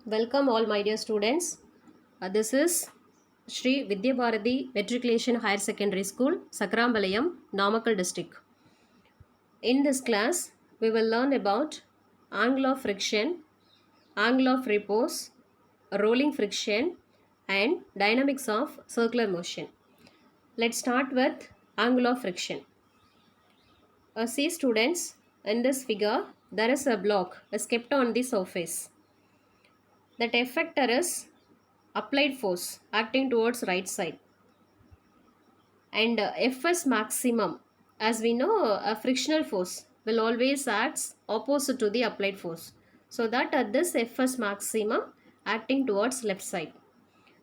Welcome all my dear students. This is Sri Vidya Bharati Matriculation Higher Secondary School, Sakrambalayam, Namakkal district. In this class, we will learn about angle of friction, angle of repose, rolling friction, and dynamics of circular motion. Let's start with angle of friction. See students, in this figure, there is a block is kept on the surface. That effector is applied force acting towards right side, and Fs maximum, as we know, a frictional force will always acts opposite to the applied force, so that this Fs maximum acting towards left side,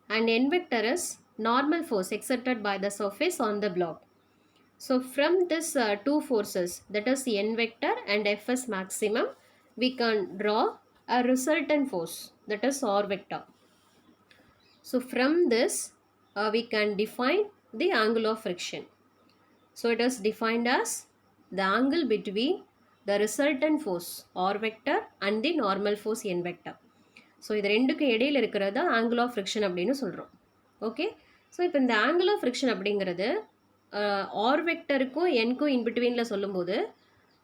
and n vector is normal force exerted by the surface on the block. So from this two forces, that is n vector and Fs maximum, we can draw a resultant force, that is r vector. So from this we can define the angle of friction. So it is defined as the angle between the resultant force r vector and the normal force n vector. So இது ரெண்டுக்கு இடையில் இருக்கிறது angle of friction அப்படின்னு சொல்கிறோம். Okay, so இப்போ இந்த angle of friction அப்படிங்கிறது R வெக்டருக்கும் என்க்கும் இன்பிட்வீனில் சொல்லும்போது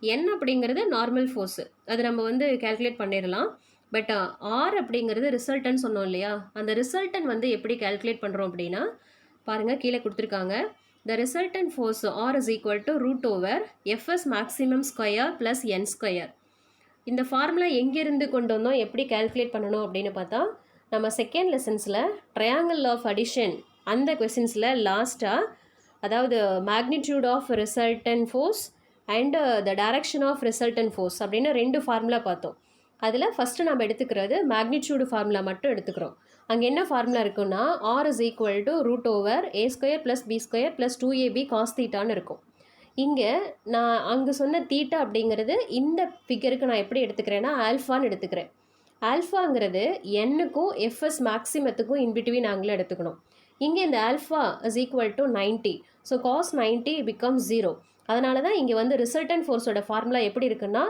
என் அப்படிங்கிறது நார்மல் ஃபோர்ஸு, அது நம்ம வந்து கேல்குலேட் பண்ணிடலாம். பட் ஆர் அப்படிங்கிறது ரிசல்ட்னு சொன்னோம் இல்லையா, அந்த ரிசல்டன் வந்து எப்படி கேல்குலேட் பண்ணுறோம் அப்படின்னா பாருங்கள், கீழே கொடுத்துருக்காங்க. The resultant force R is equal to root over FS maximum square plus N square. இந்த ஃபார்முலா எங்கேருந்து கொண்டு வந்தோம், எப்படி கேல்குலேட் பண்ணணும் அப்படின்னு பார்த்தா, நம்ம செகண்ட் லெசன்ஸில் ட்ரையாங்கிள் ஆஃப் அடிஷன் அந்த கொஸ்டின்ஸில் லாஸ்ட்டாக, அதாவது magnitude of resultant force and the direction of resultant force அப்படின்னு ரெண்டு ஃபார்முலா பார்த்தோம். அதில் ஃபஸ்ட்டு நம்ம எடுத்துக்கிறது மேக்னிடியூடு ஃபார்முலா மட்டும் எடுத்துக்கிறோம். அங்கே என்ன ஃபார்முலா இருக்குன்னா, R is equal to root over A square plus B square plus 2ab cos தீட்டான்னு இருக்கும். இங்கே நான் அங்கே சொன்ன தீட்டா அப்படிங்கிறது இந்த ஃபிகருக்கு நான் எப்படி எடுத்துக்கிறேன்னா ஆல்ஃபான்னு எடுத்துக்கிறேன். ஆல்ஃபாங்கிறது என்னுக்கும் எஃப்எஸ் மேக்ஸிமத்துக்கும் இன்பிட்வீன் ஆங்கிள் எடுத்துக்கணும். இங்கே இந்த alpha is equal to 90, so cos 90 become 0. அதனால தான் இங்கே வந்து ரிசல்டன் ஃபோர்ஸோட ஃபார்முலா எப்படி இருக்குன்னா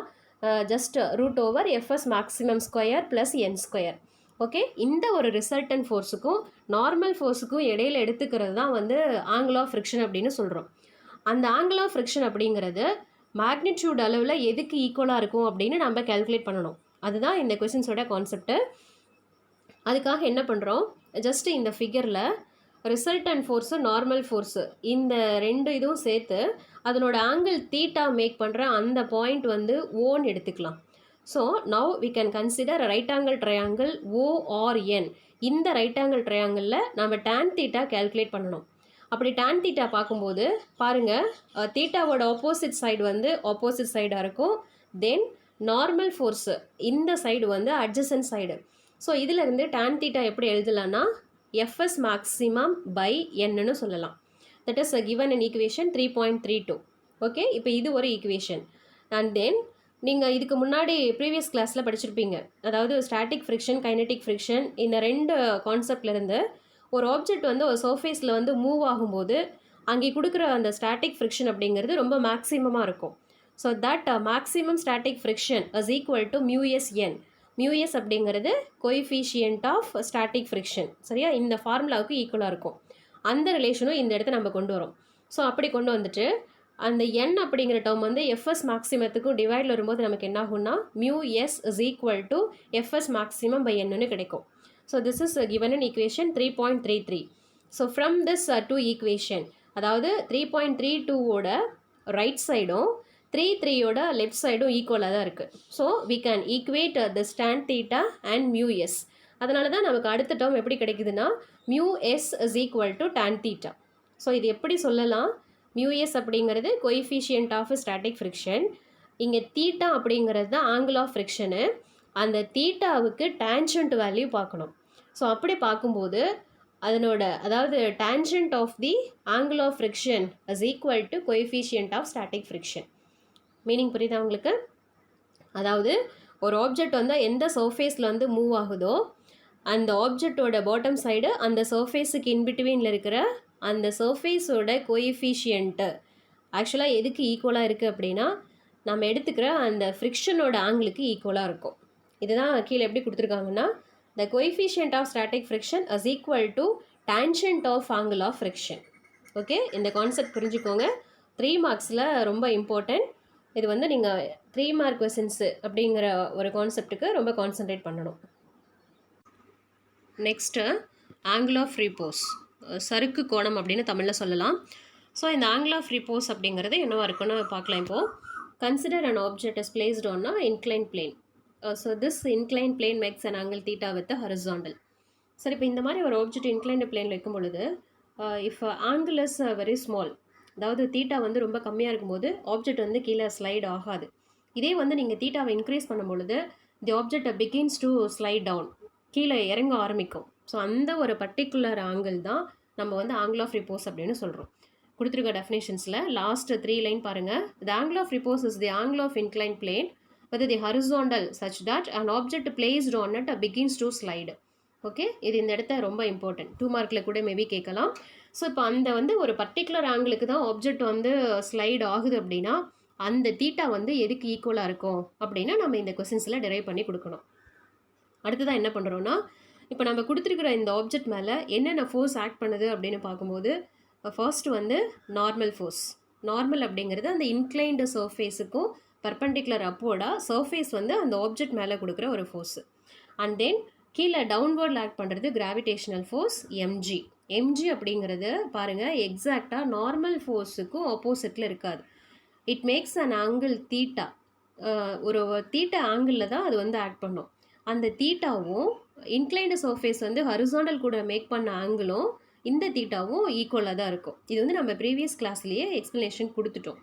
just root over FS maximum square plus N square. Okay, இந்த ஒரு ரிசல்டன் ஃபோர்ஸுக்கும் நார்மல் ஃபோர்ஸுக்கும் இடையில் எடுத்துக்கிறது தான் வந்து ஆங்கிள் ஆஃப் ஃப்ரிக்ஷன் அப்படின்னு சொல்கிறோம். அந்த ஆங்கிள் ஆஃப் ஃப்ரிக்ஷன் அப்படிங்கிறது மேக்னிடியூட் அளவில் எதுக்கு ஈக்குவலாக இருக்கும் அப்படின்னு நம்ம கேல்குலேட் பண்ணணும். அதுதான் இந்த கொஸ்டின்ஸோட கான்செப்ட்டு. அதுக்காக என்ன பண்ணுறோம், ஜஸ்ட்டு இந்த ஃபிகரில் ரிசல்டன்ட் ஃபோர்ஸு நார்மல் ஃபோர்ஸு இந்த ரெண்டு இதுவும் சேர்த்து அதனோட ஆங்கிள் தீட்டா மேக் பண்ணுற அந்த பாயிண்ட் வந்து ஓன்னு எடுத்துக்கலாம். So now we can consider right angle triangle O R N. இந்த ரைட் ஆங்கிள் ட்ரையாங்கிளில் நம்ம டேன் தீட்டா கேல்குலேட் பண்ணணும். அப்படி டேன் தீட்டா பார்க்கும்போது பாருங்கள், தீட்டாவோட ஆப்போசிட் சைடு வந்து ஆப்போசிட் சைடாக இருக்கும். தென் நார்மல் ஃபோர்ஸு இந்த சைடு வந்து அட்ஜசன்ட் சைடு. ஸோ இதிலேருந்து டேன் தீட்டா எப்படி எழுதலான்னா எஃப்எஸ் மேக்ஸிமம் பை என்னன்னு சொல்லலாம். That is given in equation 3.32. Okay, இப்போ இது ஒரு ஈக்குவேஷன். அண்ட் தென் நீங்கள் இதுக்கு முன்னாடி ப்ரீவியஸ் கிளாஸில் படிச்சிருப்பீங்க, அதாவது ஸ்டாட்டிக் ஃப்ரிக்ஷன் கைனெட்டிக் ஃப்ரிக்ஷன் இந்த ரெண்டு கான்செப்ட்லேருந்து ஒரு ஆப்ஜெக்ட் வந்து ஒரு சர்ஃபேஸில் வந்து மூவ் ஆகும்போது அங்கே கொடுக்குற அந்த ஸ்டாட்டிக் ஃப்ரிக்ஷன் அப்படிங்கிறது ரொம்ப மேக்ஸிமமாக இருக்கும். So that maximum static friction is equal to mu S N. Mu S அப்படிங்கிறது கோஎஃபிஷியன்ட் ஆஃப் ஸ்டாட்டிக் ஃப்ரிக்ஷன். சரியா, இந்த ஃபார்முலாவுக்கு ஈக்குவலாக இருக்கும். அந்த ரிலேஷனும் இந்த இடத்த நம்ம கொண்டு வரோம். ஸோ அப்படி கொண்டு வந்துட்டு அந்த என் அப்படிங்கிற டேர்ம் வந்து எஃப்எஸ் மேக்ஸிமத்துக்கும் டிவைடில் வரும்போது நமக்கு என்ன ஆகும்னா mu s is equal to FS maximum by என்னன்னு கிடைக்கும். So this is given in equation 3.33. So from this two equation, அதாவது 3.32 ஓட ரைட் சைடும் 3.3 ஓட லெஃப்ட் சைடும் ஈக்குவலாக தான் இருக்குது. So we can equate the tan theta and mu s. அதனால தான் நமக்கு அடுத்த டேர்ம் எப்படி கிடைக்குதுன்னா mu s is equal to tan theta. So இது எப்படி சொல்லலாம், mu s அப்படிங்கிறது கோஎஃபிஷியன்ட் ஆஃப் ஸ்டாட்டிக் ஃப்ரிக்ஷன், இங்கே தீட்டா அப்படிங்கிறது தான் ஆங்கிள் ஆஃப் ஃப்ரிக்ஷனு. அந்த தீட்டாவுக்கு டேன்ஜென்ட் வேல்யூ பார்க்கணும். ஸோ அப்படி பார்க்கும்போது அதனோட, அதாவது tangent of the angle of friction is equal to coefficient of static friction. Meaning புரியுதா உங்களுக்கு? அதாவது ஒரு ஆப்ஜெக்ட் வந்து எந்த சர்ஃபேஸில் வந்து மூவ் ஆகுதோ அந்த ஆப்ஜெக்டோட பாட்டம் சைடு அந்த சர்ஃபேஸுக்கு இன்பிட்வீனில் இருக்கிற அந்த சர்ஃபேஸோட கோஎஃபிஷியன்ட்டு ஆக்சுவலாக எதுக்கு ஈக்குவலாக இருக்குது அப்படின்னா நம்ம எடுத்துக்கிற அந்த ஃப்ரிக்ஷனோட ஆங்கிளுக்கு ஈக்குவலாக இருக்கும். இதுதான் கீழே எப்படி கொடுத்துருக்காங்கன்னா the coefficient of static friction is equal to tangent of angle of friction. Okay, இந்த கான்செப்ட் புரிஞ்சுக்கோங்க. 3 மார்க்ஸில் ரொம்ப இம்பார்ட்டன்ட். இது வந்து நீங்கள் 3 மார்க் கொஸ்டின்ஸு அப்படிங்கிற ஒரு கான்செப்டுக்கு ரொம்ப கான்சென்ட்ரேட் பண்ணணும். நெக்ஸ்ட்டு ஆங்கிள் ஆஃப் ரிப்போஸ், சறுக்கு கோணம் அப்படின்னு தமிழில் சொல்லலாம். ஸோ இந்த ஆங்கிள் ஆஃப் ரிப்போஸ் அப்படிங்கிறது என்னவா இருக்குன்னு பார்க்கலாம். இப்போது consider an object is placed on a inclined plane. So this inclined plane makes an angle theta with the horizontal. சரி, இப்போ இந்த மாதிரி ஒரு ஆப்ஜெக்ட் இன்க்ளைன்டு பிளேனில் வைக்கும் பொழுது if angle is very small, அதாவது தீட்டா வந்து ரொம்ப கம்மியாக இருக்கும்போது ஆப்ஜெக்ட் வந்து கீழே ஸ்லைட் ஆகாது. இதே வந்து நீங்கள் தீட்டாவை இன்க்ரீஸ் பண்ணும் பொழுது the object begins to slide down, கீழே இறங்க ஆரம்பிக்கும். ஸோ அந்த ஒரு பர்டிகுலர் ஆங்கிள் தான் நம்ம வந்து ஆங்கிள் ஆஃப் ரிப்போஸ் அப்படின்னு சொல்கிறோம். கொடுத்துருக்க டெஃபினேஷன்ஸில் லாஸ்ட் 3 லைன் பாருங்கள். The angle of repose is the angle of incline plane with the horizontal such that an object placed on it begins to slide. Okay, இது இந்த இடத்த ரொம்ப இம்பார்ட்டன்ட். 2 மார்க்கில் கூட மேபி கேட்கலாம். ஸோ இப்போ அந்த வந்து ஒரு பர்டிகுலர் ஆங்கிளுக்கு தான் ஆப்ஜெக்ட் வந்து ஸ்லைடு ஆகுது அப்படின்னா அந்த தீட்டா வந்து எதுக்கு ஈக்குவலாக இருக்கும் அப்படின்னு நம்ம இந்த கொஸ்டின்ஸில் டெரைவ் பண்ணி கொடுக்கணும். அடுத்ததான் என்ன பண்ணுறோன்னா, இப்போ நம்ம கொடுத்துருக்குற இந்த ஆப்ஜெக்ட் மேலே என்னென்ன ஃபோர்ஸ் ஆக்ட் பண்ணுது அப்படின்னு பார்க்கும்போது ஃபர்ஸ்ட் வந்து நார்மல் ஃபோர்ஸ். நார்மல் அப்படிங்கிறது அந்த இன்க்ளைன்டு சர்ஃபேஸுக்கும் பர்பண்டிகுலர் அப்வர்டாக சர்ஃபேஸ் வந்து அந்த ஆப்ஜெக்ட் மேலே கொடுக்குற ஒரு ஃபோர்ஸு. அண்ட் தென் கீழே டவுன்வர்டில் ஆக்ட் பண்ணுறது கிராவிடேஷனல் ஃபோர்ஸ் எம்ஜி. எம்ஜி அப்படிங்கிறது பாருங்கள் எக்ஸாக்டாக நார்மல் ஃபோர்ஸுக்கும் ஆப்போசிட்டில் இருக்காது. It makes an angle theta. ஒரு தீட்டா ஆங்கிளில் தான் அது வந்து ஆக்ட் பண்ணும். அந்த தீட்டாவும் இன்க்ளைன்டு சர்ஃபேஸ் வந்து ஹரிசாண்டல் கூட மேக் பண்ண ஆங்கிளும் இந்த தீட்டாவும் ஈக்குவலாக தான் இருக்கும். இது வந்து நம்ம ப்ரீவியஸ் கிளாஸ்லேயே எக்ஸ்ப்ளனேஷன் கொடுத்துட்டோம்.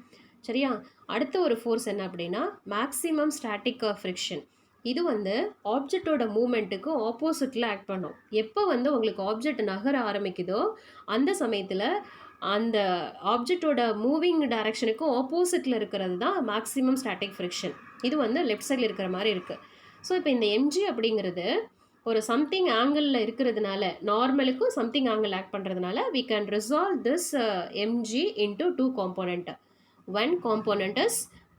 சரியா? அடுத்த ஒரு ஃபோர்ஸ் என்ன அப்படின்னா மேக்ஸிமம் ஸ்டாட்டிக் ஃப்ரிக்ஷன். இது வந்து ஆப்ஜெக்டோட மூமெண்ட்டுக்கு ஆப்போசிட்டில் ஆக்ட் பண்ணும். எப்போ வந்து உங்களுக்கு ஆப்ஜெக்ட் நகர ஆரம்பிக்குதோ அந்த சமயத்தில் அந்த ஆப்ஜெக்டோட மூவிங் டைரக்ஷனுக்கும் ஆப்போசிட்டில் இருக்கிறது தான் மேக்ஸிமம் ஸ்டாட்டிக் ஃப்ரிக்ஷன். இது வந்து லெஃப்ட் சைடில் இருக்கிற மாதிரி இருக்குது. ஸோ இப்போ இந்த எம்ஜி அப்படிங்கிறது ஒரு சம்திங் ஆங்கிளில் இருக்கிறதுனால, நார்மலுக்கும் சம்திங் ஆங்கிள் ஆக்ட் பண்ணுறதுனால we can resolve this mg into 2 component. One component is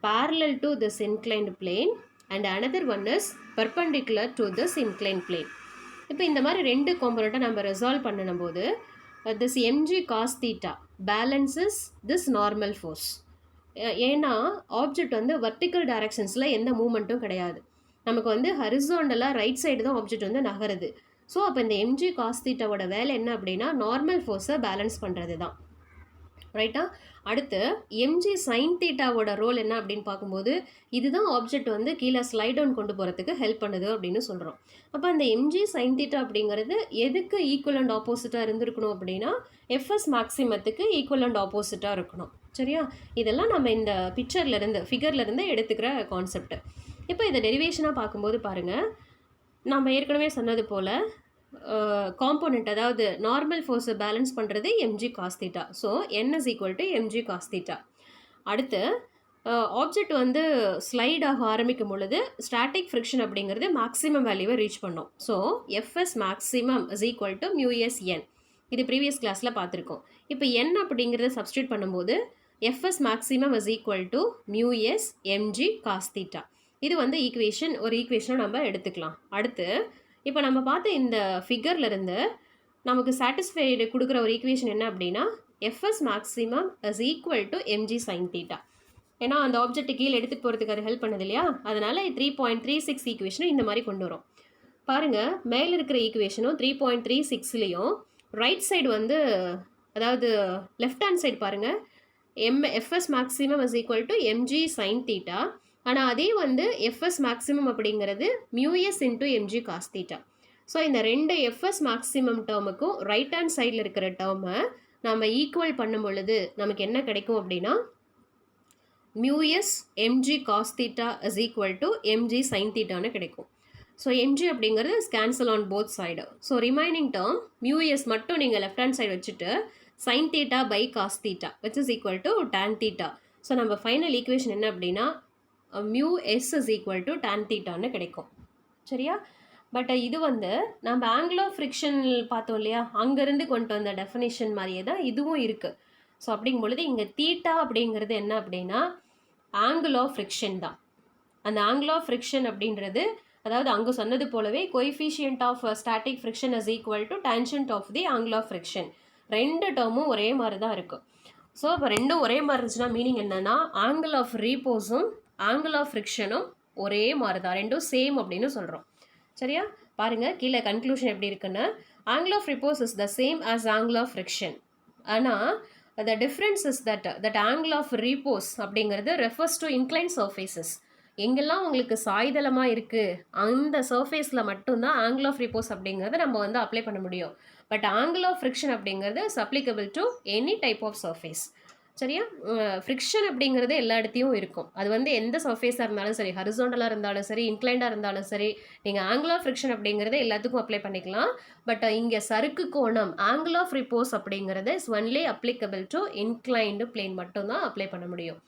parallel to this inclined plane and another one is perpendicular to this inclined plane. இப்போ இந்த மாதிரி 2 காம்போனண்ட்டை நம்ம ரெசால்வ் பண்ணணும் போது this mg cos theta balances this normal force. ஏன்னா object வந்து vertical டைரக்ஷன்ஸில் எந்த மூமெண்ட்டும் கிடையாது. நமக்கு வந்து ஹரிசாண்டலாக ரைட் சைடு தான் ஆப்ஜெக்ட் வந்து நகருது. ஸோ அப்போ இந்த எம்ஜி காஸ் தீட்டாவோட வேலை என்ன அப்படின்னா நார்மல் ஃபோர்ஸை பேலன்ஸ் பண்ணுறது தான். ரைட்டா? அடுத்து எம்ஜி சைன் தீட்டாவோட ரோல் என்ன அப்படின்னு பார்க்கும்போது இதுதான் ஆப்ஜெக்ட் வந்து கீழே ஸ்லைட் டவுன் கொண்டு போகிறதுக்கு ஹெல்ப் பண்ணுது அப்படின்னு சொல்கிறோம். அப்போ அந்த எம்ஜி சைன் தீட்டா அப்படிங்கிறது எதுக்கு ஈக்குவல் அண்ட் ஆப்போசிட்டாக இருந்திருக்கணும் அப்படின்னா எஃப்எஸ் மேக்ஸிமத்துக்கு ஈக்குவல் அண்ட் ஆப்போசிட்டாக இருக்கணும். சரியா? இதெல்லாம் நம்ம இந்த ஃபிகர்லேருந்து எடுத்துக்கிற கான்செப்ட். இப்போ இதை டெரிவேஷனாக பார்க்கும்போது பாருங்கள், நம்ம ஏற்கனவே சொன்னது போல் காம்போனண்ட், அதாவது நார்மல் ஃபோர்ஸை பேலன்ஸ் பண்ணுறது M G cos theta. So n is equal to mg cos theta. அடுத்து ஆப்ஜெக்ட் வந்து ஸ்லைட் ஆக ஆரம்பிக்கும் பொழுது ஸ்டாட்டிக் ஃப்ரிக்ஷன் அப்படிங்கிறது மேக்ஸிமம் வேல்யூவை ரீச் பண்ணோம். So F S maximum is equal to mu S N. இது ப்ரீவியஸ் கிளாஸில் பார்த்துருக்கோம். இப்போ n அப்படிங்கிறத சப்ஸ்டியூட் பண்ணும்போது F S maximum is equal to mu S M G cos theta. இது வந்து ஒரு ஈக்குவேஷனை நம்ம எடுத்துக்கலாம். அடுத்து இப்போ நம்ம பார்த்த இந்த ஃபிகர்லேருந்து நமக்கு சாட்டிஸ்ஃபைடு கொடுக்குற ஒரு ஈக்குவேஷன் என்ன அப்படின்னா FS maximum is equal to MG sine theta. ஏன்னா அந்த ஆப்ஜெக்ட் கீழே எடுத்துகிட்டு போகிறதுக்கு அது ஹெல்ப் பண்ணுது இல்லையா? அதனால் 3.36 ஈக்குவேஷனை இந்த மாதிரி கொண்டு வரும். பாருங்கள், மேலே இருக்கிற ஈக்குவேஷனும் 3.36லேயும் ரைட் சைடு வந்து, அதாவது லெஃப்ட் ஹேண்ட் சைடு பாருங்கள், FS maximum is equal to MG sine theta. ஆனால் அதே வந்து எஃப்எஸ் மேக்ஸிமம் அப்படிங்கிறது mu s into MG cos theta. So இந்த 2 எஃப்எஸ் மேக்ஸிமம் டேர்முக்கும் ரைட் ஹேண்ட் சைடில் இருக்கிற டேர்மை நம்ம ஈக்குவல் பண்ணும் பொழுது நமக்கு என்ன கிடைக்கும் அப்படின்னா mu S M G cos theta is equal to MG sine தீட்டான்னு கிடைக்கும். ஸோ எம்ஜி அப்படிங்கிறது cancel on both side. So remaining term mu S மட்டும் நீங்கள் லெஃப்ட் ஹேண்ட் சைடு வச்சுட்டு sine theta by cos theta which is equal to tan theta. So நம்ம final equation என்ன அப்படின்னா mu S is equal to tan தீட்டான்னு கிடைக்கும். சரியா? But இது வந்து நம்ம ஆங்கிள் ஆஃப் ஃப்ரிக்ஷன் பார்த்தோம் இல்லையா, அங்கேருந்து கொண்டு வந்த டெஃபினேஷன் மாதிரியே தான் இதுவும் இருக்குது. ஸோ அப்படிங்கும் பொழுது இங்கே தீட்டா அப்படிங்கிறது என்ன அப்படின்னா ஆங்கிள் ஆஃப் ஃப்ரிக்ஷன் தான். அந்த ஆங்கிள் ஆஃப் ஃப்ரிக்ஷன் அப்படின்றது அதாவது அங்கே சொன்னது போலவே coefficient of static friction is equal to tangent of the angle of friction. ரெண்டு டேர்மும் ஒரே மாதிரி தான் இருக்கும். ஸோ இப்போ ரெண்டும் ஒரே மாதிரி இருந்துச்சுன்னா மீனிங் என்னன்னா ஆங்கிள் ஆஃப் ரீபோஸும் ஆங்கிள் ஆஃப் ஃப்ரிக்ஷனும் ஒரே மாதிரி தான், ரெண்டும் சேம் அப்படின்னு சொல்கிறோம். சரியா? பாருங்க கீழே கன்க்ளூஷன் எப்படி இருக்குன்னு. Angle of repose is the same as angle of friction. ஆனால் the difference is that angle of repose அப்படிங்கிறது refers to inclined surfaces. எங்கெல்லாம் உங்களுக்கு சாய்தளமாக இருக்குது அந்த சர்ஃபேஸில் மட்டும்தான் ஆங்கிள் ஆஃப் ரிப்போஸ் அப்படிங்கிறத நம்ம வந்து அப்ளை பண்ண முடியும். பட் ஆங்கிள் ஆஃப் ஃப்ரிக்ஷன் அப்படிங்கிறது is applicable to any type of surface. சரியா? ஃப்ரிக்ஷன் அப்படிங்கிறது எல்லா இடத்தையும் இருக்கும். அது வந்து எந்த சர்ஃபேஸாக இருந்தாலும் சரி, ஹரிசாண்டலாக இருந்தாலும் சரி, இன்க்ளைண்டாக இருந்தாலும் சரி, நீங்கள் ஆங்கிள் ஆஃப் ஃப்ரிக்ஷன் அப்படிங்கிறத எல்லாத்துக்கும் அப்ளை பண்ணிக்கலாம். பட் இங்கே சறுக்கு கோணம் ஆங்கிள் ஆஃப் ரிப்போஸ் அப்படிங்கிறது is only applicable to inclined plane மட்டும்தான் அப்ளை பண்ண முடியும்.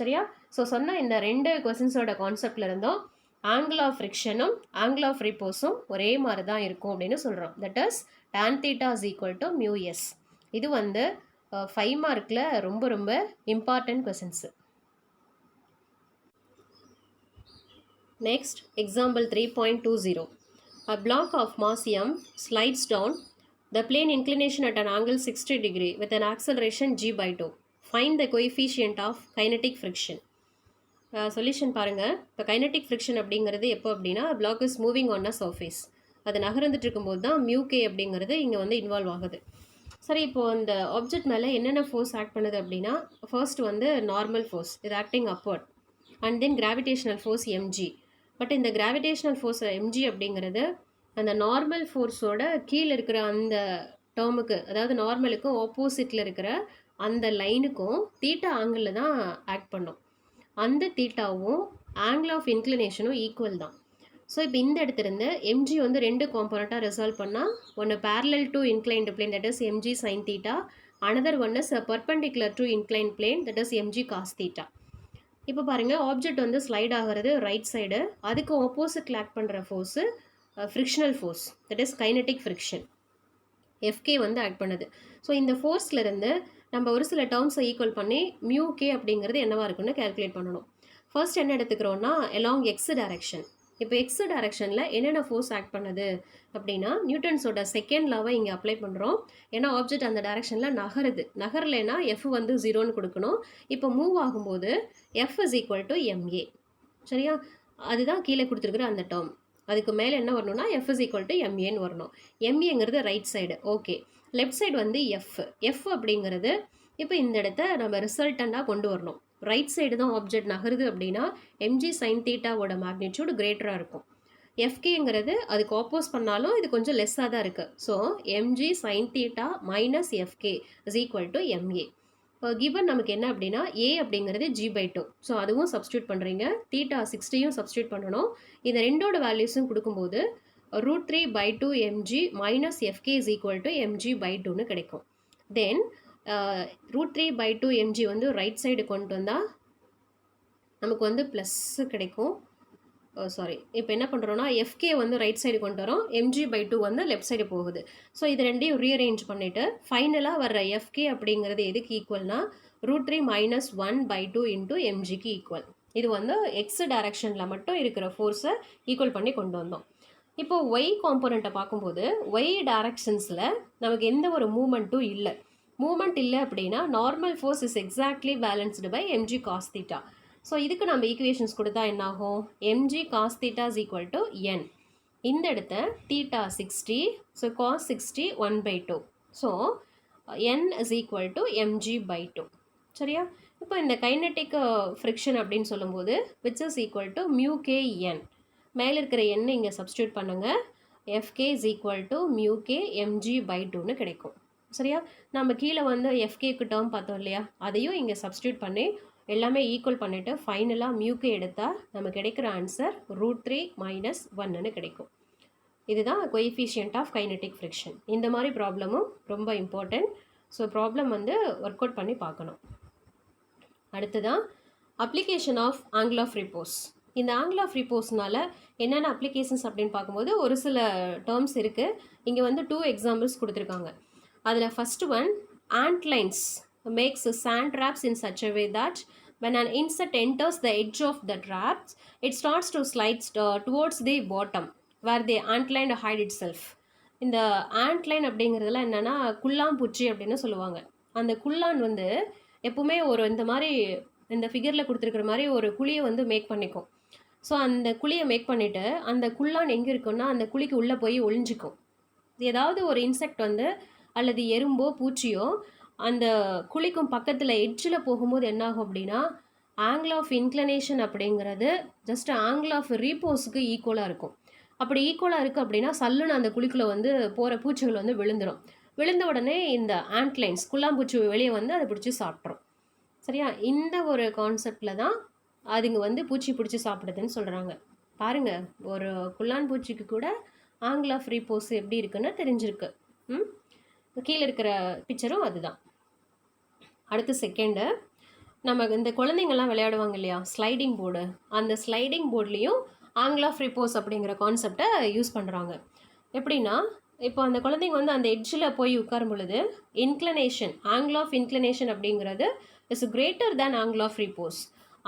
சரியா? ஸோ சொன்ன இந்த ரெண்டு கொஸ்டின்ஸோட கான்செப்டில் இருந்தோம் ஆங்கிள் ஆஃப் ஃப்ரிக்ஷனும் ஆங்கிள் ஆஃப் ரிப்போஸும் ஒரே மாதிரி தான் இருக்கும் அப்படின்னு சொல்கிறோம். That is tan theta is equal to mu s. இது வந்து 5 மார்க்கில் ரொம்ப ரொம்ப important questions. Next example 3.20. A block of mass m slides down the plane inclination at an angle 60 degree with an acceleration g by 2. Find the coefficient of kinetic friction. Solution பாருங்கள். இப்போ kinetic friction அப்படிங்கிறது எப்போ அப்படின்னா block is moving on a surface. அது நகர்ந்துட்டு இருக்கும்போது தான் mu K அப்படிங்கிறது இங்கே வந்து இன்வால்வ் ஆகுது. சரி, இப்போது அந்த ஆப்ஜெக்ட் மேலே என்னென்ன ஃபோர்ஸ் ஆக்ட் பண்ணுது அப்படின்னா ஃபர்ஸ்ட் வந்து நார்மல் ஃபோர்ஸ் இது acting upward and then gravitational force MG. But இந்த கிராவிடேஷனல் ஃபோர்ஸ் எம்ஜி அப்படிங்கிறது அந்த நார்மல் ஃபோர்ஸோட கீழே இருக்கிற அந்த டேர்முக்கு, அதாவது நார்மலுக்கு ஆப்போசிட்டில் இருக்கிற அந்த லைனுக்கும் தீட்டா ஆங்கிளில் தான் ஆக்ட் பண்ணும். அந்த தீட்டாவும் ஆங்கிள் ஆஃப் இன்க்ளினேஷனும் ஈக்குவல் தான். ஸோ இப்போ இந்த இடத்துலேருந்து எம்ஜி வந்து ரெண்டு காம்போனண்ட்டாக ரிசால்வ் பண்ணால் ஒன்று parallel to inclined plane that is MG sine theta, another one is perpendicular to incline plane that is MG cos theta. இப்போ பாருங்கள் ஆப்ஜெக்ட் வந்து ஸ்லைட் ஆகிறது ரைட் சைடு, அதுக்கு ஆப்போசிட்டில் ஆக்ட் பண்ணுற force frictional force that is kinetic friction FK வந்து act பண்ணுது. So இந்த ஃபோர்ஸ்லேருந்து நம்ம ஒரு சில டேர்ம்ஸை ஈக்குவல் பண்ணி மியூ கே அப்படிங்கிறது என்னவாக இருக்குன்னு கேல்குலேட் பண்ணணும். ஃபர்ஸ்ட் என்ன எடுத்துக்கிறோன்னா எலாங் எக்ஸ் டைரக்ஷன். இப்போ எக்ஸ் டைரக்ஷனில் என்னென்ன ஃபோர்ஸ் ஆக்ட் பண்ணுது அப்படின்னா நியூட்டன்ஸோட செகண்ட் லாவை இங்கே அப்ளை பண்ணுறோம். ஏன்னா ஆப்ஜெக்ட் அந்த டைரக்ஷனில் நகரலைன்னா எஃப் வந்து 0ன்னு கொடுக்கணும். இப்போ மூவ் ஆகும்போது F is equal to MA. சரியா? அதுதான் கீழே கொடுத்துருக்குற அந்த டேர்ம். அதுக்கு மேலே என்ன வரணும்னா எஃப் இஸ் ஈக்குவல் டு எம்ஏன்னு வரணும். எம்ஏங்கிறது right side. Okay, left side வந்து எஃப் அப்படிங்கிறது இப்போ இந்த இடத்த நம்ம ரிசல்டண்டாக கொண்டு வரணும். ரைட் சைடு தான் ஆப்ஜெக்ட் நகருது அப்படின்னா எம்ஜி சைன் தீட்டாவோட மேக்னிடியூட் கிரேட்டராக இருக்கும். எஃப்கேங்கிறது அதுக்கு ஆப்போஸ் பண்ணாலும் இது கொஞ்சம் லெஸ்ஸாக தான் இருக்குது. So MG sine theta minus F K is equal to MA. இப்போ கிவன் நமக்கு என்ன அப்படின்னா ஏ அப்படிங்கிறது g/2. ஸோ அதுவும் சப்ஸ்டியூட் பண்ணுறீங்க, தீட்டா 60யும் சப்ஸ்டியூட் பண்ணணும். இந்த ரெண்டோட வேல்யூஸும் கொடுக்கும்போது √3/2 mg minus F K is equal to mg/2ன்னு கிடைக்கும். தென் √3/2 mg வந்து ரைட் சைடு கொண்டு வந்தால் நமக்கு வந்து ப்ளஸ்ஸு கிடைக்கும். சாரி, இப்போ என்ன பண்ணுறோன்னா எஃப்கே வந்து ரைட் சைடு கொண்டு வரோம், mg/2 வந்து லெஃப்ட் சைடு போகுது. ஸோ இது ரெண்டையும் ரீஅரேஞ்ச் பண்ணிவிட்டு ஃபைனலாக வர்ற எஃப்கே அப்படிங்கிறது எதுக்கு ஈக்குவல்னா √3 மைனஸ் 1/2 இன்ட்டு எம்ஜிக்கு ஈக்குவல். இது வந்து எக்ஸ் டைரக்ஷனில் மட்டும் இருக்கிற ஃபோர்ஸை ஈக்குவல் பண்ணி கொண்டு வந்தோம். இப்போ ஒய் காம்போனண்ட்டை பார்க்கும்போது ஒய் டைரக்ஷன்ஸில் நமக்கு எந்த ஒரு மூமெண்ட்டும் இல்லை. மூமெண்ட் இல்லை அப்படின்னா normal force is exactly balanced by MG cos theta. So இதுக்கு நம்ம ஈக்குவேஷன்ஸ் கொடுத்தா என்னாகும்? mg cos theta is equal to n. இந்த இடத்த theta 60, so cos 60 1/2. So n is equal to mg/2. சரியா? இப்போ இந்த கைனட்டிக் ஃப்ரிக்ஷன் அப்படின்னு சொல்லும்போது which is equal to mu k n. மேலே இருக்கிற n இங்கே சப்ஸ்டியூட் பண்ணுங்கள். fk is equal to mu k mg/2ன்னு கிடைக்கும். சரியா? நம்ம கீழே வந்து fkக்கு டேர்ம் பார்த்தோம் இல்லையா, அதையும் இங்கே சப்ஸ்டியூட் பண்ணி எல்லாமே ஈக்குவல் பண்ணிவிட்டு ஃபைனலாக மியூக்கு எடுத்தால் நமக்கு கிடைக்கிற ஆன்சர் √3 மைனஸ் 1ன்னு கிடைக்கும். இதுதான் கோஎஃபிஷியன்ட் ஆஃப் கைனட்டிக் ஃப்ரிக்ஷன். இந்த மாதிரி ப்ராப்ளமும் ரொம்ப இம்பார்ட்டன்ட். ஸோ ப்ராப்ளம் வந்து ஒர்க் அவுட் பண்ணி பார்க்கணும். அடுத்ததான் application of angle of repose. இந்த ஆங்கிள் ஆஃப் ரிப்போஸ்னால என்னென்ன அப்ளிகேஷன்ஸ் அப்படின்னு பார்க்கும்போது ஒரு சில டேர்ம்ஸ் இருக்குது. இங்கே வந்து 2 எக்ஸாம்பிள்ஸ் கொடுத்துருக்காங்க. அதில் first one ant lines makes sand traps in such a way that when an insect enters the edge of the traps, it starts to slide towards the bottom where the antlion hide itself. இந்த antlion அப்படிங்கிறதுல என்னன்னா குல்லாம்பூச்சி அப்படின்னு சொல்லுவாங்க. அந்த குல்லான் வந்து எப்பவுமே ஒரு இந்த மாதிரி இந்த ஃபிகரில் கொடுத்துருக்குற மாதிரி ஒரு குழியை வந்து மேக் பண்ணிக்கும். ஸோ அந்த குழியை மேக் பண்ணிவிட்டு அந்த குல்லான் எங்கே இருக்குன்னா அந்த குழிக்கு உள்ளே போய் ஒளிஞ்சிக்கும். ஏதாவது ஒரு இன்செக்ட் வந்து அல்லது எறும்போ பூச்சியோ அந்த குழிக்கும் பக்கத்தில் எட்ஜில் போகும்போது என்னாகும் அப்படின்னா ஆங்கிள் ஆஃப் இன்க்ளனேஷன் அப்படிங்கிறது ஜஸ்ட் ஆங்கிள் ஆஃப் ரீபோஸுக்கு ஈக்குவலாக இருக்கும். அப்படி ஈக்குவலாக இருக்குது அப்படின்னா சல்லுன்னு அந்த குழிக்குள்ளே வந்து போகிற பூச்சிகள் வந்து விழுந்துடும். விழுந்த உடனே இந்த ஆண்ட்லைன்ஸ் குள்ளாம்பூச்சி வெளியே வந்து அதை பிடிச்சி சாப்பிட்ரும். சரியா? இந்த ஒரு கான்செப்டில் தான் அதுங்க வந்து பூச்சி பிடிச்சி சாப்பிடுதுன்னு சொல்கிறாங்க. பாருங்கள், ஒரு குள்ளான் பூச்சிக்கு கூட ஆங்கிள் ஆஃப் ரீபோஸ் எப்படி இருக்குன்னு தெரிஞ்சிருக்கு. கீழே இருக்கிற பிக்சரும் அதுதான். அடுத்து செகண்டு, நம்ம இந்த குழந்தைங்கள்லாம் விளையாடுவாங்க இல்லையா ஸ்லைடிங் போர்டு, அந்த ஸ்லைடிங் போர்ட்லேயும் ஆங்கிள் ஆஃப் ரிப்போஸ் அப்படிங்கிற கான்செப்டை யூஸ் பண்ணுறாங்க. எப்படின்னா இப்போ அந்த குழந்தைங்க வந்து அந்த எட்ஜில் போய் உட்காரும் பொழுது இன்க்ளனேஷன் ஆங்கிள் ஆஃப் இன்க்ளனேஷன் அப்படிங்கிறது is greater than angle of repose.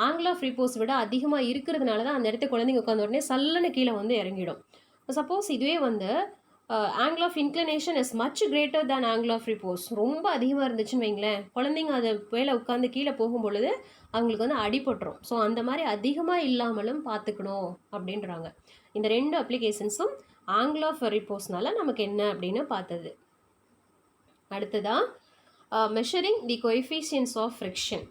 Angle of repose விட அதிகமாக இருக்கிறதுனால தான் அந்த இடத்த குழந்தைங்க உட்காந்த உடனே சல்லுன்னு கீழே வந்து இறங்கிடும். சப்போஸ் இதுவே வந்து angle of inclination is much greater than angle of repose ரொம்ப அதிகமாக இருந்துச்சுன்னு வைங்களேன், குழந்தைங்க அதை மேலே உட்காந்து கீழே போகும் பொழுது அவங்களுக்கு வந்து அடிபட்டுரும். ஸோ அந்த மாதிரி அதிகமாக இல்லாமலும் பார்த்துக்கணும் அப்படின்றாங்க. இந்த ரெண்டு அப்ளிகேஷன்ஸும் ஆங்கிள் ஆஃப் ரிப்போஸ்னால நமக்கு என்ன அப்படின்னு பார்த்தது. அடுத்ததான் measuring the coefficients of friction.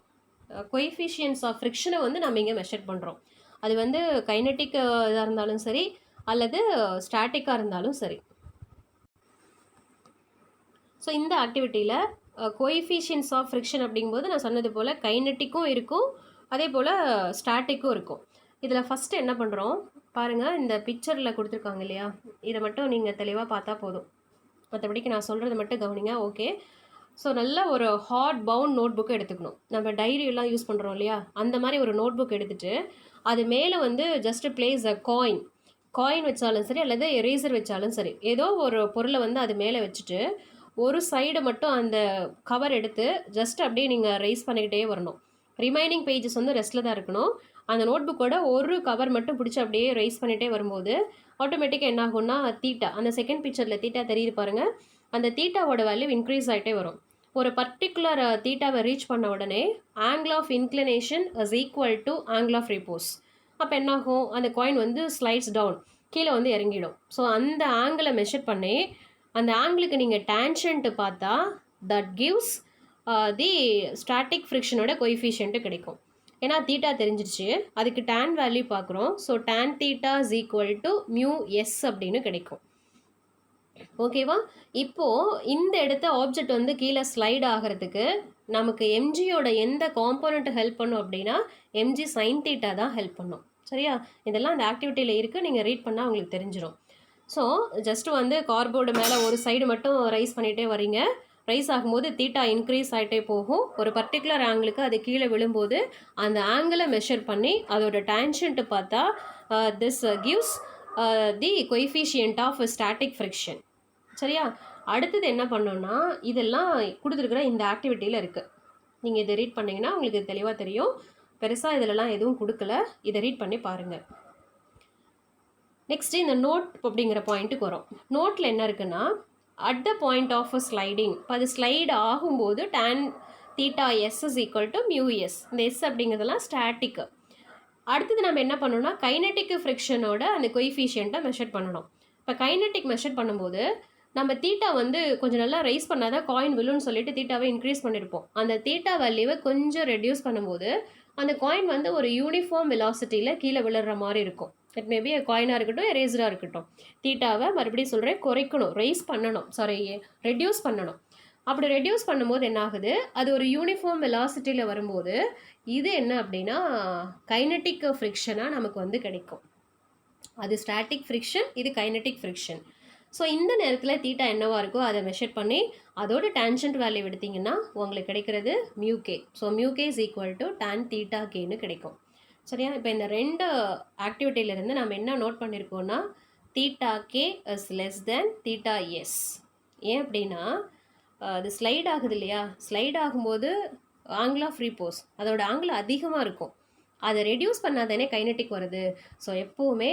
Coefficients of ஃப்ரிக்ஷனை வந்து நம்ம இங்கே மெஷர் பண்ணுறோம். அது வந்து கைனட்டிக் இதாக இருந்தாலும் சரி அல்லது ஸ்டாட்டிக்காக இருந்தாலும் சரி. ஸோ இந்த ஆக்டிவிட்டியில் கோஎஃபிஷியன்ஸ் ஆஃப் ஃப்ரிக்ஷன் அப்படிங்கும்போது நான் சொன்னது போல் கைனட்டிக்கும் இருக்கும், அதே போல் ஸ்டாட்டிக்கும் இருக்கும். இதில் ஃபஸ்ட்டு என்ன பண்ணுறோம் பாருங்கள், இந்த பிக்சரில் கொடுத்துருக்காங்க இல்லையா, இதை மட்டும் நீங்கள் தெளிவாக பார்த்தா போதும், மற்றபடிக்கு நான் சொல்கிறது மட்டும் கவனிங்க. ஓகே, ஸோ நல்ல ஒரு ஹார்ட் பவுண்ட் நோட் புக் எடுத்துக்கணும். நம்ம டைரியெல்லாம் யூஸ் பண்ணுறோம் இல்லையா, அந்த மாதிரி ஒரு நோட் புக் எடுத்துகிட்டு அது மேலே வந்து ஜஸ்ட் பிளேஸ் அ காயின் வச்சாலும் சரி அல்லது எரேசர் வச்சாலும் சரி, ஏதோ ஒரு பொருளை வந்து அது மேலே வச்சுட்டு ஒரு சைடு மட்டும் அந்த கவர் எடுத்து ஜஸ்ட் அப்படியே நீங்கள் ரைஸ் பண்ணிக்கிட்டே வரணும். ரிமைனிங் பேஜஸ் வந்து ரெஸ்ட்டில் தான் இருக்கணும். அந்த நோட் புக்கோட ஒரு கவர் மட்டும் பிடிச்சி அப்படியே ரைஸ் பண்ணிகிட்டே வரும்போது ஆட்டோமேட்டிக்காக என்ன ஆகும்னா தீட்டா, அந்த செகண்ட் பிக்சரில் தீட்டா தெரியுது பாருங்கள், அந்த தீட்டாவோட வேல்யூ இன்க்ரீஸ் ஆகிட்டே வரும். ஒரு பர்டிகுலர் தீட்டாவை ரீச் பண்ண உடனே angle of inclination is equal to angle of repose. அப்போ என்னாகும், அந்த காயின் வந்து ஸ்லைட்ஸ் டவுன், கீழே வந்து இறங்கிடும். ஸோ அந்த ஆங்கிளை மெஷர் பண்ணி அந்த ஆங்கிளுக்கு நீங்கள் டேன்ஷன்ட்டு பார்த்தா தட் கிவ்ஸ் தி ஸ்டாட்டிக் ஃப்ரிக்ஷனோட கோஎஃபிஷியன்ட்டு கிடைக்கும். ஏன்னா தீட்டா தெரிஞ்சிருச்சு, அதுக்கு டேன் வேல்யூ பார்க்குறோம். So tan theta is equal to mu S அப்படின்னு கிடைக்கும். ஓகேவா? இப்போது இந்த இடத்த ஆப்ஜெக்ட் வந்து கீழே ஸ்லைட் ஆகிறதுக்கு நமக்கு எம்ஜியோட எந்த காம்போனண்ட் ஹெல்ப் பண்ணும் அப்படின்னா எம்ஜி சைன் தீட்டா தான் ஹெல்ப் பண்ணும். சரியா? இதெல்லாம் அந்த ஆக்டிவிட்டியில் இருக்குது, நீங்கள் ரீட் பண்ணால் உங்களுக்கு தெரிஞ்சிடும். ஸோ ஜஸ்ட்டு வந்து கார்போர்டு மேலே ஒரு சைடு மட்டும் ரைஸ் பண்ணிகிட்டே வரீங்க. ரைஸ் ஆகும்போது தீட்டா இன்க்ரீஸ் ஆகிட்டே போகும். ஒரு பர்டிகுலர் ஆங்கிளுக்கு அது கீழே விழும்போது அந்த ஆங்கிளை மெஷர் பண்ணி அதோட டேன்ஷன்ட்டு பார்த்தா this gives the coefficient of static friction. சரியா? அடுத்தது என்ன பண்ணோன்னா இதெல்லாம் கொடுத்துருக்குற இந்த ஆக்டிவிட்டியில் இருக்குது. நீங்கள் இதை ரீட் பண்ணிங்கன்னா உங்களுக்கு தெளிவாக தெரியும். பெருசாக இதிலலாம் எதுவும் கொடுக்கல, இதை ரீட் பண்ணி பாருங்கள். நெக்ஸ்ட்டு இந்த நோட் அப்படிங்கிற பாயிண்ட்டுக்கு வரும். நோட்டில் என்ன இருக்குன்னா at the point of sliding, இப்போ அது ஸ்லைடு ஆகும்போது tan theta S is equal to mu S. இந்த எஸ் அப்படிங்கிறதெல்லாம் ஸ்டாட்டிக்கு. அடுத்தது நம்ம என்ன பண்ணணும்னா கைனட்டிக் ஃப்ரிக்ஷனோட அந்த கோஎஃபிஷியண்ட்டை மெஷர் பண்ணணும். இப்போ கைனட்டிக் மெஷர் பண்ணும்போது நம்ம தீட்டா வந்து கொஞ்சம் நல்லா ரைஸ் பண்ணால் தான் காயின் விழுன்னு சொல்லிட்டு தீட்டாவை இன்க்ரீஸ் பண்ணியிருப்போம். அந்த தீட்டா வேல்யூவை கொஞ்சம் ரெடியூஸ் பண்ணும்போது அந்த காயின் வந்து ஒரு யூனிஃபார்ம் வெலாசிட்டியில் கீழே விழுற மாதிரி இருக்கும். இட் மேபி காயினாக இருக்கட்டும், எரேசராக இருக்கட்டும். தீட்டாவை மறுபடியும் சொல்கிறேன், குறைக்கணும், ரெடியூஸ் பண்ணணும். அப்படி ரெடியூஸ் பண்ணும்போது என்ன ஆகுது, அது ஒரு யூனிஃபார்ம் வெலாசிட்டியில் வரும்போது இது என்ன அப்படின்னா கைனட்டிக் ஃப்ரிக்ஷனாக நமக்கு வந்து கிடைக்கும். அது ஸ்டாட்டிக் ஃப்ரிக்ஷன், இது கைனட்டிக் ஃப்ரிக்ஷன். ஸோ இந்த நேரத்தில் தீட்டா என்னவா இருக்கோ அதை மெஷர் பண்ணி அதோட டேன்ஜென்ட் வேல்யூ எடுத்திங்கன்னா உங்களுக்கு கிடைக்கிறது mu K. So mu K is equal to tan theta கேன்னு கிடைக்கும். சரியா? இப்போ இந்த ரெண்டு ஆக்டிவிட்டியிலேருந்து நம்ம என்ன நோட் பண்ணியிருக்கோன்னா theta K is less than theta S. ஏன் அப்படின்னா அது ஸ்லைட் ஆகுது இல்லையா, ஸ்லைட் ஆகும்போது ஆங்கிள் ஆஃப் ரீபோஸ், அதோட ஆங்கிள் அதிகமாக இருக்கும். அதை ரெடியூஸ் பண்ணாதானே கைனட்டிக் வருது. ஸோ எப்போவுமே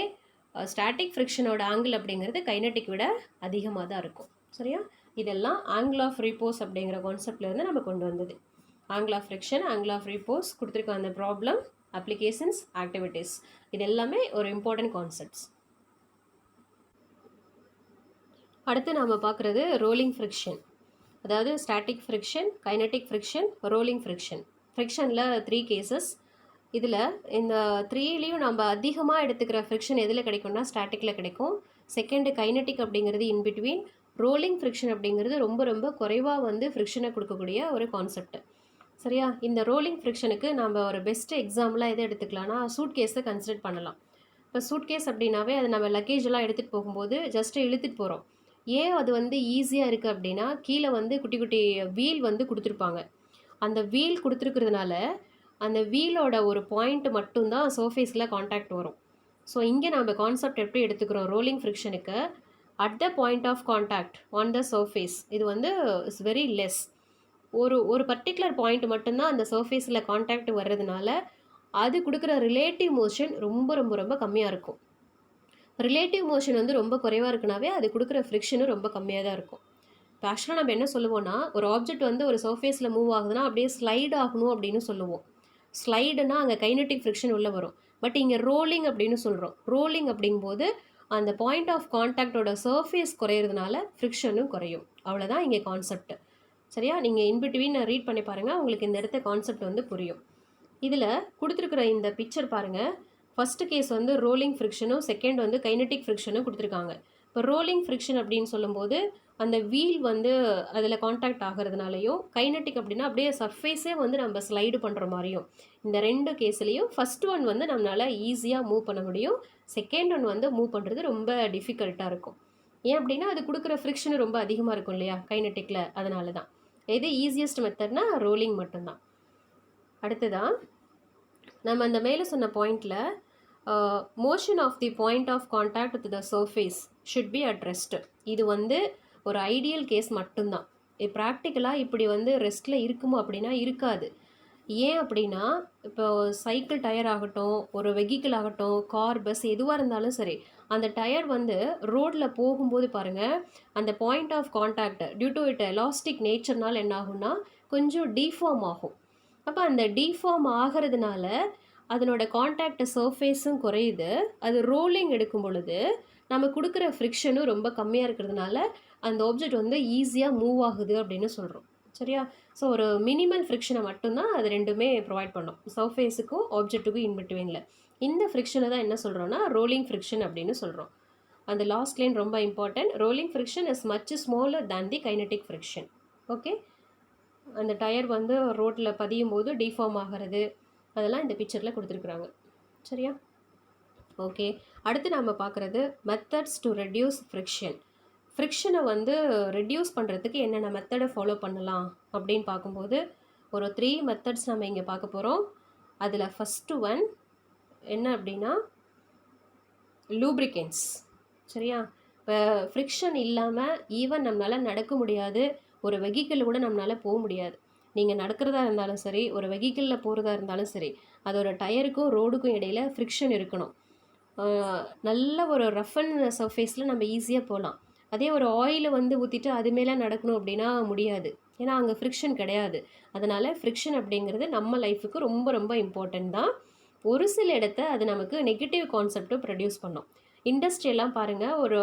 ஸ்டாட்டிக் ஃப்ரிக்ஷனோட ஆங்கிள் அப்படிங்கிறது கைனட்டிக் விட அதிகமாக தான் இருக்கும். சரியா? இதெல்லாம் ஆங்கிள் ஆஃப் ரீபோஸ் அப்படிங்கிற கான்செப்ட்லேருந்து நம்ம கொண்டு வந்தது. Angle of friction, angle of repose கொடுத்துருக்க அந்த ப்ராப்ளம், அப்ளிகேஷன்ஸ், ஆக்டிவிட்டீஸ், இது எல்லாமே ஒரு இம்பார்ட்டன்ட் கான்செப்ட்ஸ். அடுத்து நாம் பார்க்குறது ரோலிங் ஃப்ரிக்ஷன். அதாவது static friction, kinetic friction, rolling friction. ஃப்ரிக்ஷனில் 3 கேசஸ். இதில் இந்த 3லேயும் நம்ம அதிகமாக எடுத்துக்கிற ஃப்ரிக்ஷன் எதில் கிடைக்கும்னா ஸ்டாட்டிக்கில் கிடைக்கும். செகண்டு கைனட்டிக் அப்படிங்கிறது இன்பிட்வீன். ரோலிங் ஃப்ரிக்ஷன் அப்படிங்கிறது ரொம்ப ரொம்ப குறைவாக வந்து ஃப்ரிக்ஷனை கொடுக்கக்கூடிய ஒரு கான்செப்ட். சரியா? இந்த ரோலிங் ஃப்ரிக்ஷனுக்கு நம்ம ஒரு பெஸ்ட் எக்ஸாம்பிளாக எதை எடுத்துக்கலாம்னா சூட் கேஸை கன்சிடர் பண்ணலாம். இப்போ சூட் கேஸ் அப்படின்னாவே அது நம்ம லக்கேஜ் எல்லாம் எடுத்துகிட்டு போகும்போது ஜஸ்ட்டு இழுத்துட்டு போகிறோம். ஏன் அது வந்து ஈஸியாக இருக்குது அப்படின்னா கீழே வந்து குட்டி குட்டி வீல் வந்து கொடுத்துருப்பாங்க. அந்த வீல் கொடுத்துருக்கிறதுனால அந்த வீலோட ஒரு பாயிண்ட் மட்டும்தான் சர்ஃபேஸில் காண்டாக்ட் வரும். ஸோ இங்கே நம்ம கான்செப்ட் எப்படி எடுத்துக்கிறோம் ரோலிங் ஃப்ரிக்ஷனுக்கு, at the point of contact on the surface இது வந்து இஸ் வெரி லெஸ். ஒரு பர்டிகுலர் பாயிண்ட் மட்டும்தான் அந்த சர்ஃபேஸில் காண்டாக்ட் வர்றதுனால அது கொடுக்குற ரிலேட்டிவ் மோஷன் ரொம்ப ரொம்ப ரொம்ப கம்மியாக இருக்கும். ரிலேட்டிவ் மோஷன் வந்து ரொம்ப குறைவாக இருக்குனாவே அது கொடுக்குற ஃப்ரிக்ஷனும் ரொம்ப கம்மியாக தான் இருக்கும். இப்போ ஆக்சுவலாக நம்ம என்ன சொல்லுவோம்னா ஒரு ஆப்ஜெக்ட் வந்து ஒரு சர்ஃபேஸில் மூவ் ஆகுதுன்னா அப்படியே ஸ்லைட் ஆகணும் அப்படின்னு சொல்லுவோம். ஸ்லைடுனா அங்கே கைனட்டிக் ஃப்ரிக்ஷன் உள்ளே வரும். பட் இங்கே ரோலிங் அப்படின்னு சொல்கிறோம். ரோலிங் அப்படிங்கும்போது அந்த பாயிண்ட் ஆஃப் காண்டாக்டோட சர்ஃபேஸ் குறையிறதுனால ஃப்ரிக்ஷனும் குறையும். அவ்வளோதான் இங்கே கான்செப்ட். சரியா? நீங்கள் இன்பிட்வீன் ரீட் பண்ணி பாருங்கள், உங்களுக்கு இந்த இடத்த கான்செப்ட் வந்து புரியும். இதில் கொடுத்துருக்குற இந்த பிக்சர் பாருங்கள். ஃபஸ்ட்டு கேஸ் வந்து ரோலிங் ஃப்ரிக்ஷனும் செகண்ட் வந்து கைனட்டிக் ஃப்ரிக்ஷனும் கொடுத்துருக்காங்க. இப்போ ரோலிங் ஃப்ரிக்ஷன் அப்படின்னு சொல்லும்போது அந்த வீல் வந்து அதில் காண்டாக்ட் ஆகிறதுனாலையும், கைனட்டிக் அப்படின்னா அப்படியே சர்ஃபேஸே வந்து நம்ம ஸ்லைடு பண்ணுற மாதிரியும், இந்த 2 கேஸ்லேயும் ஃபஸ்ட் ஒன் வந்து நம்மளால் ஈஸியாக மூவ் பண்ண முடியும். செகண்ட் ஒன் வந்து மூவ் பண்ணுறது ரொம்ப டிஃபிகல்ட்டாக இருக்கும். ஏன் அப்படின்னா அது கொடுக்குற ஃப்ரிக்ஷன் ரொம்ப அதிகமாக இருக்கும் இல்லையா கைனட்டிக்கில், அதனால தான். எது ஈஸியஸ்ட் மெத்தட்னா ரோலிங் மட்டும்தான். அடுத்ததான் நம்ம அந்த மேலே சொன்ன பாயிண்டில் motion of the point of contact with the surface should be at rest. இது வந்து ஒரு ஐடியல் கேஸ் மட்டும்தான். ப்ராக்டிக்கலாக இப்படி வந்து ரெஸ்ட்டில் இருக்குமோ அப்படின்னா இருக்காது. ஏன் அப்படின்னா இப்போ சைக்கிள் டயர் ஆகட்டும், ஒரு வெஹிக்கிள் ஆகட்டும், கார், பஸ் எதுவாக இருந்தாலும் சரி, அந்த டயர் வந்து ரோடில் போகும்போது பாருங்கள் அந்த point of contact due to it elastic நேச்சர்னால் என்ன ஆகும்னா கொஞ்சம் டீஃபார்ம் ஆகும். அப்போ அந்த டீஃபார்ம் ஆகிறதுனால அதனோட காண்டாக்ட் சர்ஃபேஸும் குறையுது. அது ரோலிங் எடுக்கும் பொழுது நம்ம கொடுக்குற ஃப்ரிக்ஷனும் ரொம்ப கம்மியாக இருக்கிறதுனால அந்த ஆப்ஜெக்ட் வந்து ஈஸியாக மூவ் ஆகுது அப்படின்னு சொல்கிறோம். சரியா? ஸோ ஒரு மினிமல் ஃப்ரிக்ஷனை மட்டும்தான் அது ரெண்டுமே ப்ரொவைட் பண்ணும், சர்ஃபேஸுக்கும் ஆப்ஜெக்ட்டுக்கும் இன்பிட்வீனில். இந்த ஃப்ரிக்ஷனை தான் என்ன சொல்கிறோன்னா ரோலிங் ஃப்ரிக்ஷன் அப்படின்னு சொல்கிறோம். அந்த லாஸ்ட் லைன் ரொம்ப important. Rolling friction is much smaller than the kinetic friction. Okay? அந்த டயர் வந்து ரோட்டில் பதியும் போது டிஃபார்ம் ஆகிறது அதெல்லாம் இந்த பிக்சரில் கொடுத்துருக்குறாங்க. சரியா? ஓகே. அடுத்து நம்ம பார்க்குறது மெத்தட்ஸ் டு ரெடியூஸ் ஃப்ரிக்ஷன். ஃப்ரிக்ஷனை வந்து ரெடியூஸ் பண்ணுறதுக்கு என்னென்ன மெத்தடை ஃபாலோ பண்ணலாம் அப்படின்னு பார்க்கும்போது ஒரு 3 மெத்தட்ஸ் நம்ம இங்கே பார்க்க போகிறோம். அதில் ஃபஸ்ட்டு ஒன் என்ன அப்படின்னா லூப்ரிகன்ஸ். சரியா? இப்போ ஃப்ரிக்ஷன் இல்லாமல் ஈவன் நம்மளால் நடக்க முடியாது, ஒரு வெஹிக்கிளில் கூட நம்மளால் போக முடியாது. நீங்கள் நடக்கிறதா இருந்தாலும் சரி, ஒரு வெஹிக்கிளில் போகிறதா இருந்தாலும் சரி, அதோட டயருக்கும் ரோடுக்கும் இடையில் ஃப்ரிக்ஷன் இருக்கணும். நல்ல ஒரு ரஃப் அண்ட் சர்ஃபேஸில் நம்ம ஈஸியாக போகலாம். அதே ஒரு ஆயிலை வந்து ஊற்றிட்டு அது மேலே நடக்கணும் அப்படின்னா முடியாது, ஏன்னா அங்கே ஃப்ரிக்ஷன் கிடையாது. அதனால் ஃப்ரிக்ஷன் அப்படிங்கிறது நம்ம லைஃபுக்கு ரொம்ப ரொம்ப இம்பார்ட்டன்ட் தான். ஒரு சில இடத்த அது நமக்கு நெகட்டிவ் கான்செப்டும் ப்ரொடியூஸ் பண்ணும். இண்டஸ்ட்ரியெல்லாம் பாருங்கள், ஒரு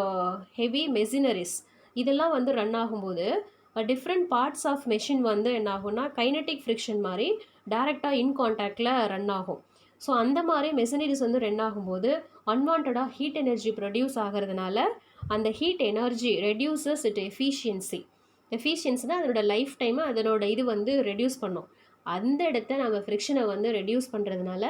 ஹெவி மெஷினரிஸ் இதெல்லாம் வந்து ரன் ஆகும்போது டிஃப்ரெண்ட் பார்ட்ஸ் ஆஃப் மெஷின் வந்து என்ன ஆகும்னா கைனட்டிக் ஃப்ரிக்ஷன் மாதிரி டைரெக்டாக இன் கான்டாக்டில் ரன் ஆகும். ஸோ அந்த மாதிரி மெஷினரிஸ் வந்து ரன் ஆகும்போது அன்வான்டாக ஹீட் எனர்ஜி ப்ரொடியூஸ் ஆகிறதுனால அந்த heat energy reduces it efficiency. எஃபிஷியன்சினா அதனோட லைஃப் டைமை அதனோட இது வந்து ரெடியூஸ் பண்ணும். அந்த இடத்த நம்ம ஃப்ரிக்ஷனை வந்து ரெடியூஸ் பண்ணுறதுனால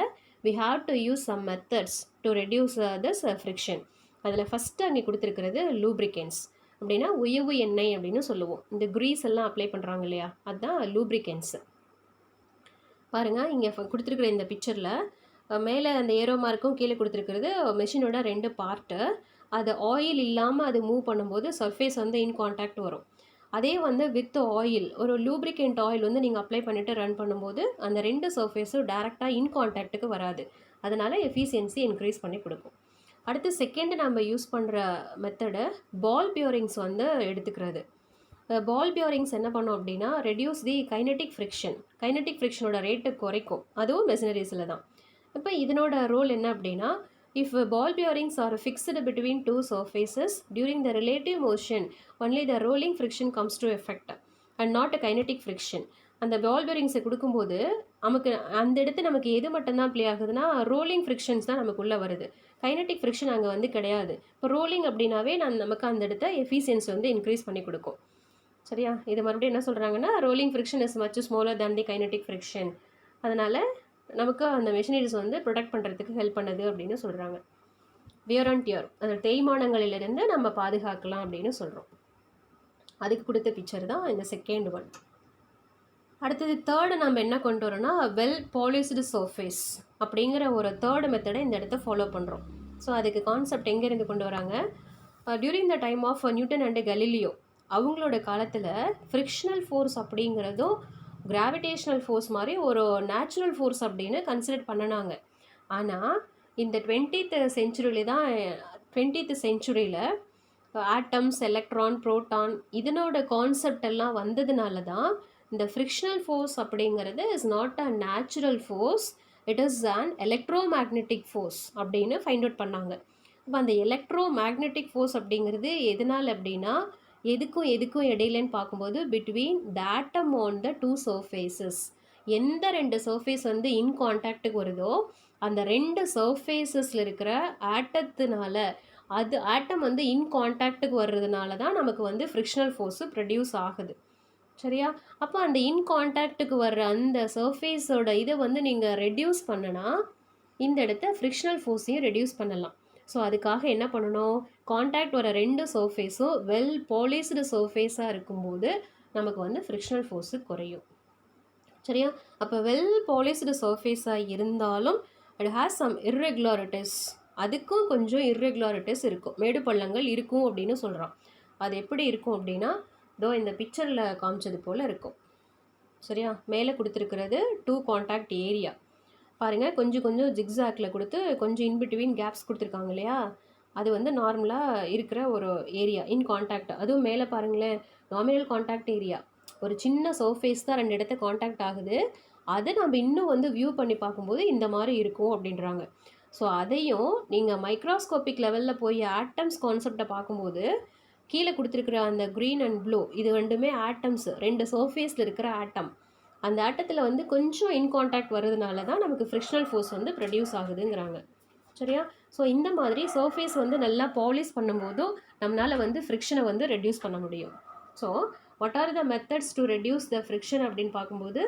we have to use some methods to reduce this friction. அதில் ஃபஸ்ட்டு அங்கே கொடுத்துருக்கிறது லூப்ரிகன்ஸ். அப்படின்னா உயவு எண்ணெய் அப்படின்னு சொல்லுவோம். இந்த கிரீஸ் எல்லாம் அப்ளை பண்ணுறாங்க இல்லையா, அதுதான் லூப்ரிகன்ஸ். பாருங்கள் இங்கே கொடுத்துருக்குற இந்த பிக்சரில் மேலே அந்த ஏரோ மார்க்கும் கீழே கொடுத்துருக்கிறது மெஷினோட 2 பார்ட்டு. அது ஆயில் இல்லாமல் அது மூவ் பண்ணும்போது சர்ஃபேஸ் வந்து இன் கான்டாக்ட் வரும். அதே வந்து வித் ஆயில், ஒரு லூப்ரிகேண்ட் ஆயில் வந்து நீங்கள் அப்ளை பண்ணிவிட்டு ரன் பண்ணும்போது அந்த 2 சர்ஃபேஸும் டேரெக்டாக இன் கான்டாக்ட்டுக்கு வராது. அதனால் எஃபிஷியன்சி இன்க்ரீஸ் பண்ணி கொடுக்கும். அடுத்து செகண்ட் நம்ம யூஸ் பண்ணுற மெத்தடு பால் பியரிங்ஸ் வந்து எடுத்துக்கிறது. பால் பியரிங்ஸ் என்ன பண்ணும் அப்படின்னா reduce the kinetic friction. Kinetic ஃப்ரிக்ஷனோட ரேட்டு குறைக்கும். அதுவும் மெஷினரிஸில் தான். இப்போ இதனோட ரோல் என்ன அப்படின்னா, if ball bearings are fixed between two surfaces during the relative motion, only the rolling friction comes to effect and not a kinetic friction. அந்த பால் பேரிங்ஸை கொடுக்கும்போது நமக்கு அந்த இடத்து நமக்கு எது மட்டும்தான் ப்ளே ஆகுதுன்னா ரோலிங் ஃப்ரிக்ஷன்ஸ் தான் நமக்கு உள்ளே வருது. கைனட்டிக் ஃப்ரிக்ஷன் அங்கே வந்து கிடையாது. இப்போ ரோலிங் அப்படின்னாவே நமக்கு அந்த இடத்த எஃபிஷியன்சி வந்து இன்க்ரீஸ் பண்ணி கொடுக்கும். சரியா? இது மறுபடியும் என்ன சொல்கிறாங்கன்னா rolling friction is much smaller than the kinetic friction. அதனால் நமக்கு அந்த மெஷினரிஸ் வந்து ப்ரொடெக்ட் பண்ணுறதுக்கு ஹெல்ப் பண்ணுது அப்படின்னு சொல்கிறாங்க. வியர் அண்ட் டியர், அந்த தேய்மானங்களிலிருந்து நம்ம பாதுகாக்கலாம் அப்படின்னு சொல்கிறோம். அதுக்கு கொடுத்த பிக்சர் தான் இந்த செகண்ட் ஒன். அடுத்தது தேர்டு நம்ம என்ன கொண்டு வரோம்னா வெல் பாலிஷ்டு சர்ஃபேஸ் அப்படிங்கிற ஒரு தேர்டு மெத்தடை இந்த இடத்த ஃபாலோ பண்ணுறோம். ஸோ அதுக்கு கான்செப்ட் எங்கேருந்து கொண்டு வராங்க, during the time of Newton and Galileo அவங்களோட காலத்தில் ஃப்ரிக்ஷனல் ஃபோர்ஸ் அப்படிங்கிறதும் கிராவிடேஷனல் ஃபோர்ஸ் மாதிரி ஒரு நேச்சுரல் ஃபோர்ஸ் அப்படின்னு கன்சிடர் பண்ணினாங்க. ஆனால் இந்த 20th செஞ்சுரியில் ஆட்டம்ஸ், எலக்ட்ரான், புரோட்டான் இதனோட கான்செப்ட் எல்லாம் வந்ததுனால தான் இந்த ஃப்ரிக்ஷனல் ஃபோர்ஸ் அப்படிங்கிறது is not a natural force, it is an electro magnetic force அப்படின்னு ஃபைண்ட் அவுட் பண்ணாங்க. இப்போ அந்த எலக்ட்ரோ மேக்னெட்டிக் ஃபோர்ஸ் அப்படிங்கிறது எதனால் அப்படின்னா எதுக்கும் இடையிலன்னு பார்க்கும்போது between the atom on the two surfaces. எந்த 2 சர்ஃபேஸ் வந்து இன் கான்டாக்டுக்கு வருதோ அந்த 2 சர்ஃபேஸஸில் இருக்கிற ஆட்டத்தினால அது ஆட்டம் வந்து இன் கான்டாக்டுக்கு வர்றதுனால தான் நமக்கு வந்து ஃப்ரிக்ஷனல் ஃபோர்ஸு ப்ரொடியூஸ் ஆகுது. சரியா? அப்போ அந்த இன் கான்டாக்டுக்கு வர்ற அந்த சர்ஃபேஸோட இதை வந்து நீங்கள் ரெடியூஸ் பண்ணனா இந்த இடத்த ஃப்ரிக்ஷனல் ஃபோர்ஸையும் ரெடியூஸ் பண்ணலாம். ஸோ அதுக்காக என்ன பண்ணணும், கான்டாக்ட் வர 2 சர்ஃபேஸும் வெல் பாலிஷ்டு சர்ஃபேஸாக இருக்கும்போது நமக்கு வந்து ஃப்ரிக்ஷனல் ஃபோர்ஸு குறையும். சரியா? அப்போ வெல் பாலிஷ்டு சர்ஃபேஸாக இருந்தாலும் இட் ஹேஸ் சம் இர்ரெகுலாரிட்டிஸ், அதுக்கும் கொஞ்சம் இர்ரெகுலாரிட்டிஸ் இருக்கும், மேடு பள்ளங்கள் இருக்கும் அப்படின்னு சொல்கிறான். அது எப்படி இருக்கும் அப்படின்னா இதோ இந்த பிக்சரில் காமிச்சது போல் இருக்கும். சரியா? மேலே கொடுத்துருக்கிறது 2 கான்டாக்ட் ஏரியா பாருங்கள், கொஞ்சம் ஜிக்ஸாக்டில் கொடுத்து கொஞ்சம் இன்பிட்வீன் கேப்ஸ் கொடுத்துருக்காங்க இல்லையா, அது வந்து நார்மலாக இருக்கிற ஒரு ஏரியா இன் கான்டாக்ட். அதுவும் மேலே பாருங்களேன், நாமினல் கான்டாக்ட் ஏரியா, ஒரு சின்ன சர்ஃபேஸ் தான் 2 இடத்த கான்டாக்ட் ஆகுது. அதை நம்ம இன்னும் வந்து வியூ பண்ணி பார்க்கும்போது இந்த மாதிரி இருக்கும் அப்படின்றாங்க. ஸோ அதையும் நீங்கள் மைக்ரோஸ்கோபிக் லெவலில் போய் ஆட்டம்ஸ் கான்செப்டை பார்க்கும்போது கீழே கொடுத்துருக்குற அந்த க்ரீன் அண்ட் ப்ளூ இது ரெண்டுமே ஆட்டம்ஸ், 2 சர்ஃபேஸில் இருக்கிற ஆட்டம். அந்த ஆட்டத்தில் வந்து கொஞ்சம் இன் கான்டாக்ட் வர்றதுனால தான் நமக்கு ஃப்ரிக்ஷனல் ஃபோர்ஸ் வந்து ப்ரொடியூஸ் ஆகுதுங்கிறாங்க. சரியா? ஸோ இந்த மாதிரி சர்ஃபேஸ் வந்து நல்லா பாலிஷ் பண்ணும்போதும் நம்மளால் வந்து ஃப்ரிக்ஷனை வந்து ரெடியூஸ் பண்ண முடியும். So what are the methods to reduce the friction அப்படின்னு பார்க்கும்போது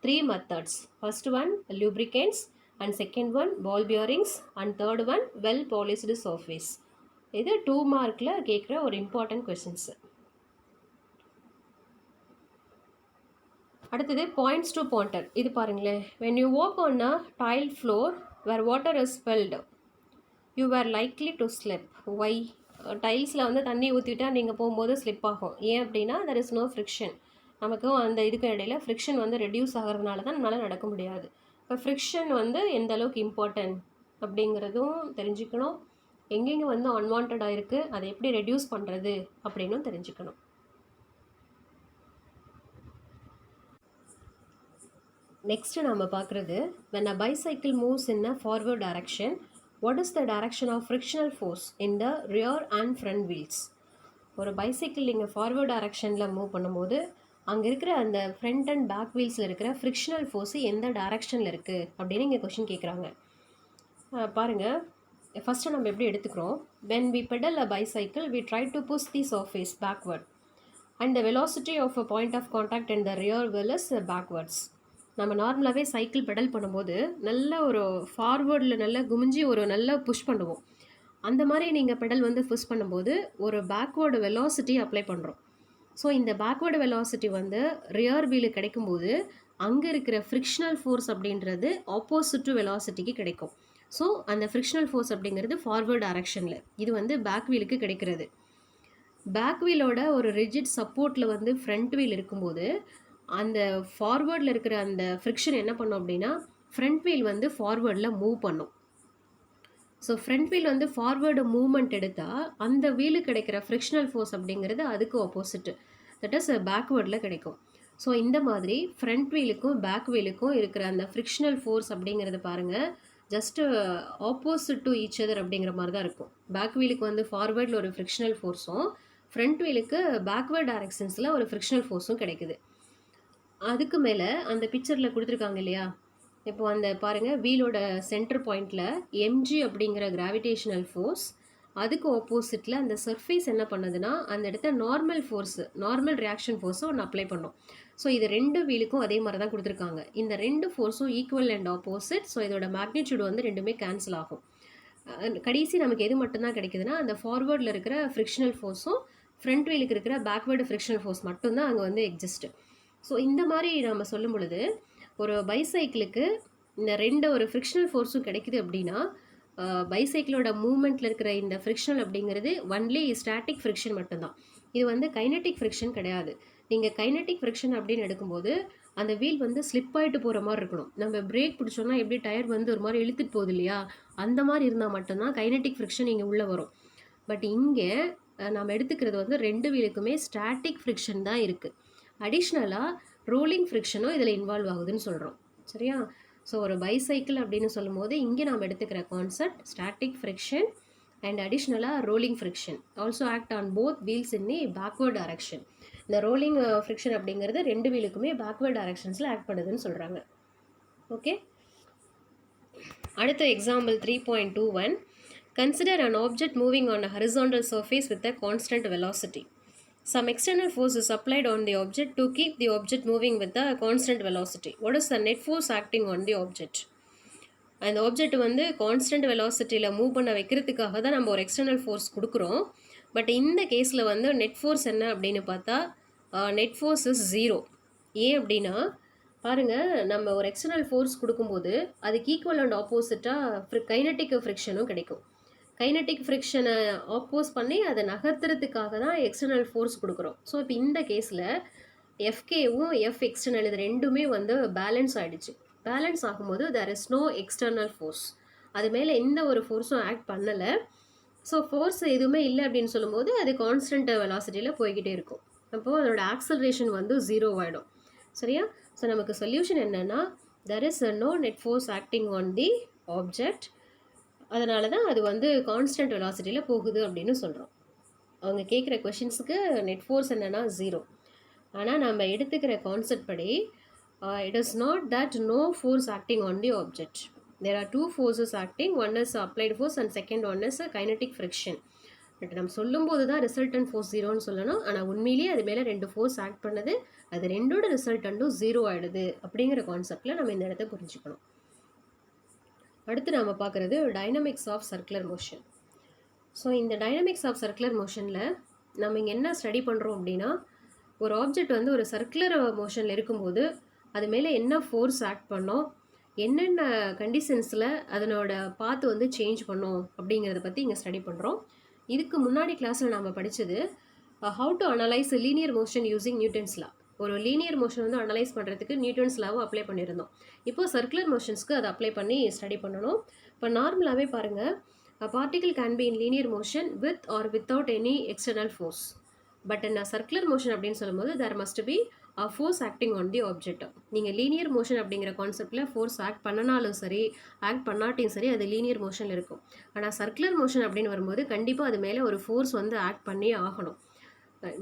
3 methods. First one lubricants, and second one ball bearings, and third one well polished surface. இது 2 மார்க்கில் கேட்குற ஒரு இம்பார்ட்டன்ட் கொஸ்டின்ஸு. அடுத்தது பாயிண்ட்ஸ் டு பாயிண்டர். இது பாருங்களேன், when you walk on a tile floor where water is spilled you were likely to slip. why? டைல்ஸில் வந்து தண்ணி ஊற்றிட்டா நீங்கள் போகும்போது ஸ்லிப் ஆகும். ஏன் அப்படின்னா there is no friction. நமக்கும் அந்த இதுக்கு இடையில ஃப்ரிக்ஷன் வந்து ரெடியூஸ் ஆகிறதுனால தான் நம்மளால் நடக்க முடியாது. இப்போ ஃப்ரிக்ஷன் வந்து எந்த அளவுக்கு இம்பார்ட்டன்ட் அப்படிங்கிறதும் தெரிஞ்சுக்கணும், எங்கெங்கே வந்து அன்வான்டாக இருக்குது அதை எப்படி ரெடியூஸ் பண்ணுறது அப்படின்னும் தெரிஞ்சுக்கணும். நெக்ஸ்ட்டு நம்ம பார்க்குறது when a bicycle moves in a forward direction, what is the direction of frictional force in the rear and front wheels? ஒரு பைசைக்கிள் நீங்கள் ஃபார்வர்ட் டைரக்ஷனில் மூவ் பண்ணும்போது அங்கே இருக்கிற அந்த ஃப்ரண்ட் அண்ட் பேக் வீல்ஸில் இருக்கிற ஃப்ரிக்ஷனல் ஃபோர்ஸு எந்த டைரக்ஷனில் இருக்குது அப்படின்னு இங்கே கொஷின் கேட்குறாங்க. பாருங்கள், ஃபஸ்ட்டு நம்ம எப்படி எடுத்துக்கிறோம், when we pedal a bicycle we try to push the surface backward and the velocity of a point of contact in the rear wheel is backwards. நம்ம நார்மலாகவே சைக்கிள் பெடல் பண்ணும்போது நல்ல ஒரு ஃபார்வேர்டில் நல்லா குமிஞ்சி ஒரு நல்லா புஷ் பண்ணுவோம். அந்த மாதிரி நீங்கள் பெடல் வந்து புஷ் பண்ணும்போது ஒரு பேக்வேர்டு வெலாசிட்டி அப்ளை பண்ணுறோம். ஸோ இந்த பேக்வேர்டு வெலாசிட்டி வந்து ரியர் வீலு கிடைக்கும்போது அங்கே இருக்கிற ஃப்ரிக்ஷனல் ஃபோர்ஸ் அப்படின்றது ஆப்போசிட் டு வெலாசிட்டிக்கு கிடைக்கும். ஸோ அந்த ஃப்ரிக்ஷனல் ஃபோர்ஸ் அப்படிங்கிறது ஃபார்வேர்டு டைரக்ஷனில், இது வந்து பேக் வீலுக்கு கிடைக்கிறது. பேக் வீலோட ஒரு ரிஜிட் சப்போர்ட்டில் வந்து ஃப்ரண்ட் வீல் இருக்கும்போது அந்த ஃபார்வேர்டில் இருக்கிற அந்த ஃப்ரிக்ஷன் என்ன பண்ணும் அப்படின்னா ஃப்ரண்ட் வீல் வந்து ஃபார்வேர்டில் மூவ் பண்ணும். ஸோ ஃப்ரண்ட் வீல் வந்து ஃபார்வேர்டு மூவ்மெண்ட் எடுத்தால் அந்த வீலுக்கு கிடைக்கிற ஃப்ரிக்ஷனல் ஃபோர்ஸ் அப்படிங்கிறது அதுக்கு ஆப்போசிட்டு, தட் இஸ் பேக்வேர்டில் கிடைக்கும். ஸோ இந்த மாதிரி ஃப்ரண்ட் வீலுக்கும் பேக் வீலுக்கும் இருக்கிற அந்த ஃப்ரிக்ஷனல் ஃபோர்ஸ் அப்படிங்கிறது பாருங்கள், just opposite to each other அப்படிங்கிற மாதிரி தான் இருக்கும். பேக் வீலுக்கு வந்து ஃபார்வேர்டில் ஒரு ஃப்ரிக்ஷனல் ஃபோர்ஸும் ஃப்ரண்ட் வீலுக்கு பேக்வேர்ட் டைரக்ஷன்ஸில் ஒரு ஃப்ரிக்ஷனல் ஃபோர்ஸும் கிடைக்குது. அதுக்கு மேலே அந்த பிக்சரில் கொடுத்துருக்காங்க இல்லையா, இப்போ அந்த பாருங்கள் வீலோட சென்டர் பாயிண்டில் எம்ஜி அப்படிங்கிற கிராவிடேஷனல் ஃபோர்ஸ், அதுக்கு ஆப்போசிட்டில் அந்த சர்ஃபேஸ் என்ன பண்ணுதுன்னா அந்த இடத்த நார்மல் ஃபோர்ஸு, நார்மல் ரியாக்ஷன் ஃபோர்ஸை ஒன்று அப்ளை பண்ணும். ஸோ இது ரெண்டு வீலுக்கும் அதே மாதிரி தான் கொடுத்துருக்காங்க. இந்த ரெண்டு ஃபோர்ஸும் ஈக்குவல் அண்ட் ஆப்போசிட். ஸோ இதோட மேக்னிடியூட் வந்து ரெண்டுமே கேன்சல் ஆகும். கடைசி நமக்கு எது மட்டும்தான் கிடைக்குதுன்னா அந்த ஃபார்வேர்டில் இருக்கிற ஃப்ரிக்ஷனல் ஃபோர்ஸும் ஃப்ரண்ட் வீலுக்கு இருக்கிற பேக்வேர்டு ஃப்ரிக்ஷனல் ஃபோர்ஸ் மட்டும்தான் அங்கே வந்து எக்ஸிஸ்ட்டு. ஸோ இந்த மாதிரி நம்ம சொல்லும் பொழுது ஒரு பைசைக்கிளுக்கு இந்த ரெண்டு ஒரு ஃப்ரிக்ஷனல் ஃபோர்ஸும் கிடைக்குது அப்படின்னா பைசைக்கிளோட மூவ்மெண்ட்டில் இருக்கிற இந்த ஃப்ரிக்ஷனல் அப்படிங்கிறது ஒன்லி ஸ்டாட்டிக் ஃப்ரிக்ஷன் மட்டும்தான். இது வந்து கைனட்டிக் ஃப்ரிக்ஷன் கிடையாது. நீங்கள் கைனட்டிக் ஃப்ரிக்ஷன் அப்படின்னு எடுக்கும்போது அந்த வீல் வந்து ஸ்லிப் ஆகிட்டு போகிற மாதிரி இருக்கணும். நம்ம பிரேக் பிடிச்சோன்னா எப்படி டயர் வந்து ஒரு மாதிரி இழுத்துட்டு போகுது இல்லையா, அந்த மாதிரி இருந்தால் மட்டும்தான் கைனட்டிக் ஃப்ரிக்ஷன் இங்கே உள்ளே வரும். பட் இங்கே நம்ம எடுத்துக்கிறது வந்து ரெண்டு வீலுக்குமே ஸ்டாட்டிக் ஃப்ரிக்ஷன் தான் இருக்குது. அடிஷ்னலாக ரோலிங் ஃப்ரிக்ஷனும் இதில் இன்வால்வ் ஆகுதுன்னு சொல்கிறோம். சரியா? ஸோ ஒரு பைசைக்கிள் அப்படின்னு சொல்லும்போது இங்கே நாம் எடுத்துக்கிற கான்செப்ட் ஸ்டாட்டிக் ஃப்ரிக்ஷன் அண்ட் அடிஷ்னலாக rolling friction also act on both wheels in the backward direction. இந்த ரோலிங் ஃப்ரிக்ஷன் அப்படிங்கிறது ரெண்டு வீலுக்குமே பேக்வேர்ட் டைரக்ஷன்ஸில் ஆக்ட் பண்ணுதுன்னு சொல்கிறாங்க. ஓகே, அடுத்த example 3.21. Consider an object moving on a horizontal surface with a constant velocity. Some external force is applied on the object to keep the object moving with a constant velocity. What is the net force acting on the object? அந்த object வந்து constant வெலாசிட்டியில் move பண்ண வைக்கிறதுக்காக தான் நம்ம ஒரு external force கொடுக்குறோம். But இந்த கேஸில் வந்து நெட் ஃபோர்ஸ் என்ன அப்படின்னு பார்த்தா நெட் ஃபோர்ஸ் இஸ் 0. ஏன் அப்படின்னா பாருங்கள், நம்ம ஒரு எக்ஸ்டர்னல் ஃபோர்ஸ் கொடுக்கும்போது அதுக்கு ஈக்குவல் அண்ட் ஆப்போசிட்டாக கைனட்டிக் ஃப்ரிக்ஷனும் கிடைக்கும். கைனட்டிக் ஃப்ரிக்ஷனை ஆப்போஸ் பண்ணி அதை நகர்த்துறதுக்காக தான் எக்ஸ்டர்னல் ஃபோர்ஸ் கொடுக்குறோம். ஸோ இப்போ இந்த கேஸில் எஃப்கேவும் எஃப் எக்ஸ்டர்னல் இது ரெண்டுமே வந்து பேலன்ஸ் ஆகிடுச்சு. பேலன்ஸ் ஆகும்போது there is no external force, அது மேலே எந்த ஒரு ஃபோர்ஸும் ஆக்ட் பண்ணலை. ஸோ ஃபோர்ஸ் எதுவுமே இல்லை அப்படின்னு சொல்லும்போது அது கான்ஸ்டன்ட் வெலாசிட்டியில் போய்கிட்டே இருக்கும். அப்போது அதோட ஆக்சலரேஷன் வந்து 0 ஆகிடும். சரியா? ஸோ நமக்கு சொல்யூஷன் என்னென்னா there is no net force acting on the object, அதனால தான் அது வந்து கான்ஸ்டன்ட் வெலாசிட்டியில் போகுது அப்படின்னு சொல்கிறோம். அவங்க கேட்குற கொஷின்ஸுக்கு நெட் ஃபோர்ஸ் என்னென்னா 0. ஆனால் நம்ம எடுத்துக்கிற கான்செப்ட் படி it is not that no force acting on the object. There are two forces acting. One is applied force and second one is a kinetic friction. But நம்ம சொல்லும்போது தான் ரிசல்டன் ஃபோர்ஸ் 0ன்னு சொல்லணும். ஆனால் உண்மையிலேயே அது மேலே ரெண்டு ஃபோர்ஸ் ஆக்ட் பண்ணுது, அது ரெண்டோட ரிசல்டன்ட்டும் 0 ஆகிடுது அப்படிங்கிற கான்செப்டில் நம்ம இந்த இடத்த புரிஞ்சுக்கணும். அடுத்து நம்ம பார்க்குறது dynamics of circular motion. So இந்த டைனமிக்ஸ் ஆஃப் சர்க்குலர் மோஷனில் நம்ம இங்கே என்ன ஸ்டடி பண்ணுறோம் அப்படின்னா ஒரு ஆப்ஜெக்ட் வந்து ஒரு சர்க்குலர் மோஷனில் இருக்கும்போது அது மேலே என்ன ஃபோர்ஸ் ஆக்ட் பண்ணோம், என்னென்ன கண்டிஷன்ஸில் அதனோட பாத்து வந்து சேஞ்ச் பண்ணோம் அப்படிங்கிறத பற்றி இங்கே ஸ்டடி பண்ணுறோம். இதுக்கு முன்னாடி கிளாஸில் நம்ம படித்தது how to analyse linear motion using Newton's லா. ஒரு லீனியர் மோஷன் வந்து அனலைஸ் பண்ணுறதுக்கு நியூட்டன்ஸ் லாவும் அப்ளை பண்ணியிருந்தோம். இப்போது சர்க்குலர் மோஷன்ஸ்க்கு அதை அப்ளை பண்ணி ஸ்டடி பண்ணணும். இப்போ நார்மலாகவே பாருங்கள், particle can be in linear motion with or without any external force. But in circular motion அப்படின்னு சொல்லும்போது there must be force acting on the object. நீங்கள் லீனியர் மோஷன் அப்படிங்கிற கான்செப்டில் ஃபோர்ஸ் ஆக்ட் பண்ணனாலும் சரி ஆக்ட் பண்ணாட்டியும் சரி அது லீனியர் மோஷனில் இருக்கும். ஆனால் சர்க்குலர் மோஷன் அப்படின்னு வரும்போது கண்டிப்பாக அது மேலே ஒரு ஃபோர்ஸ் வந்து ஆக்ட் பண்ணி ஆகணும்.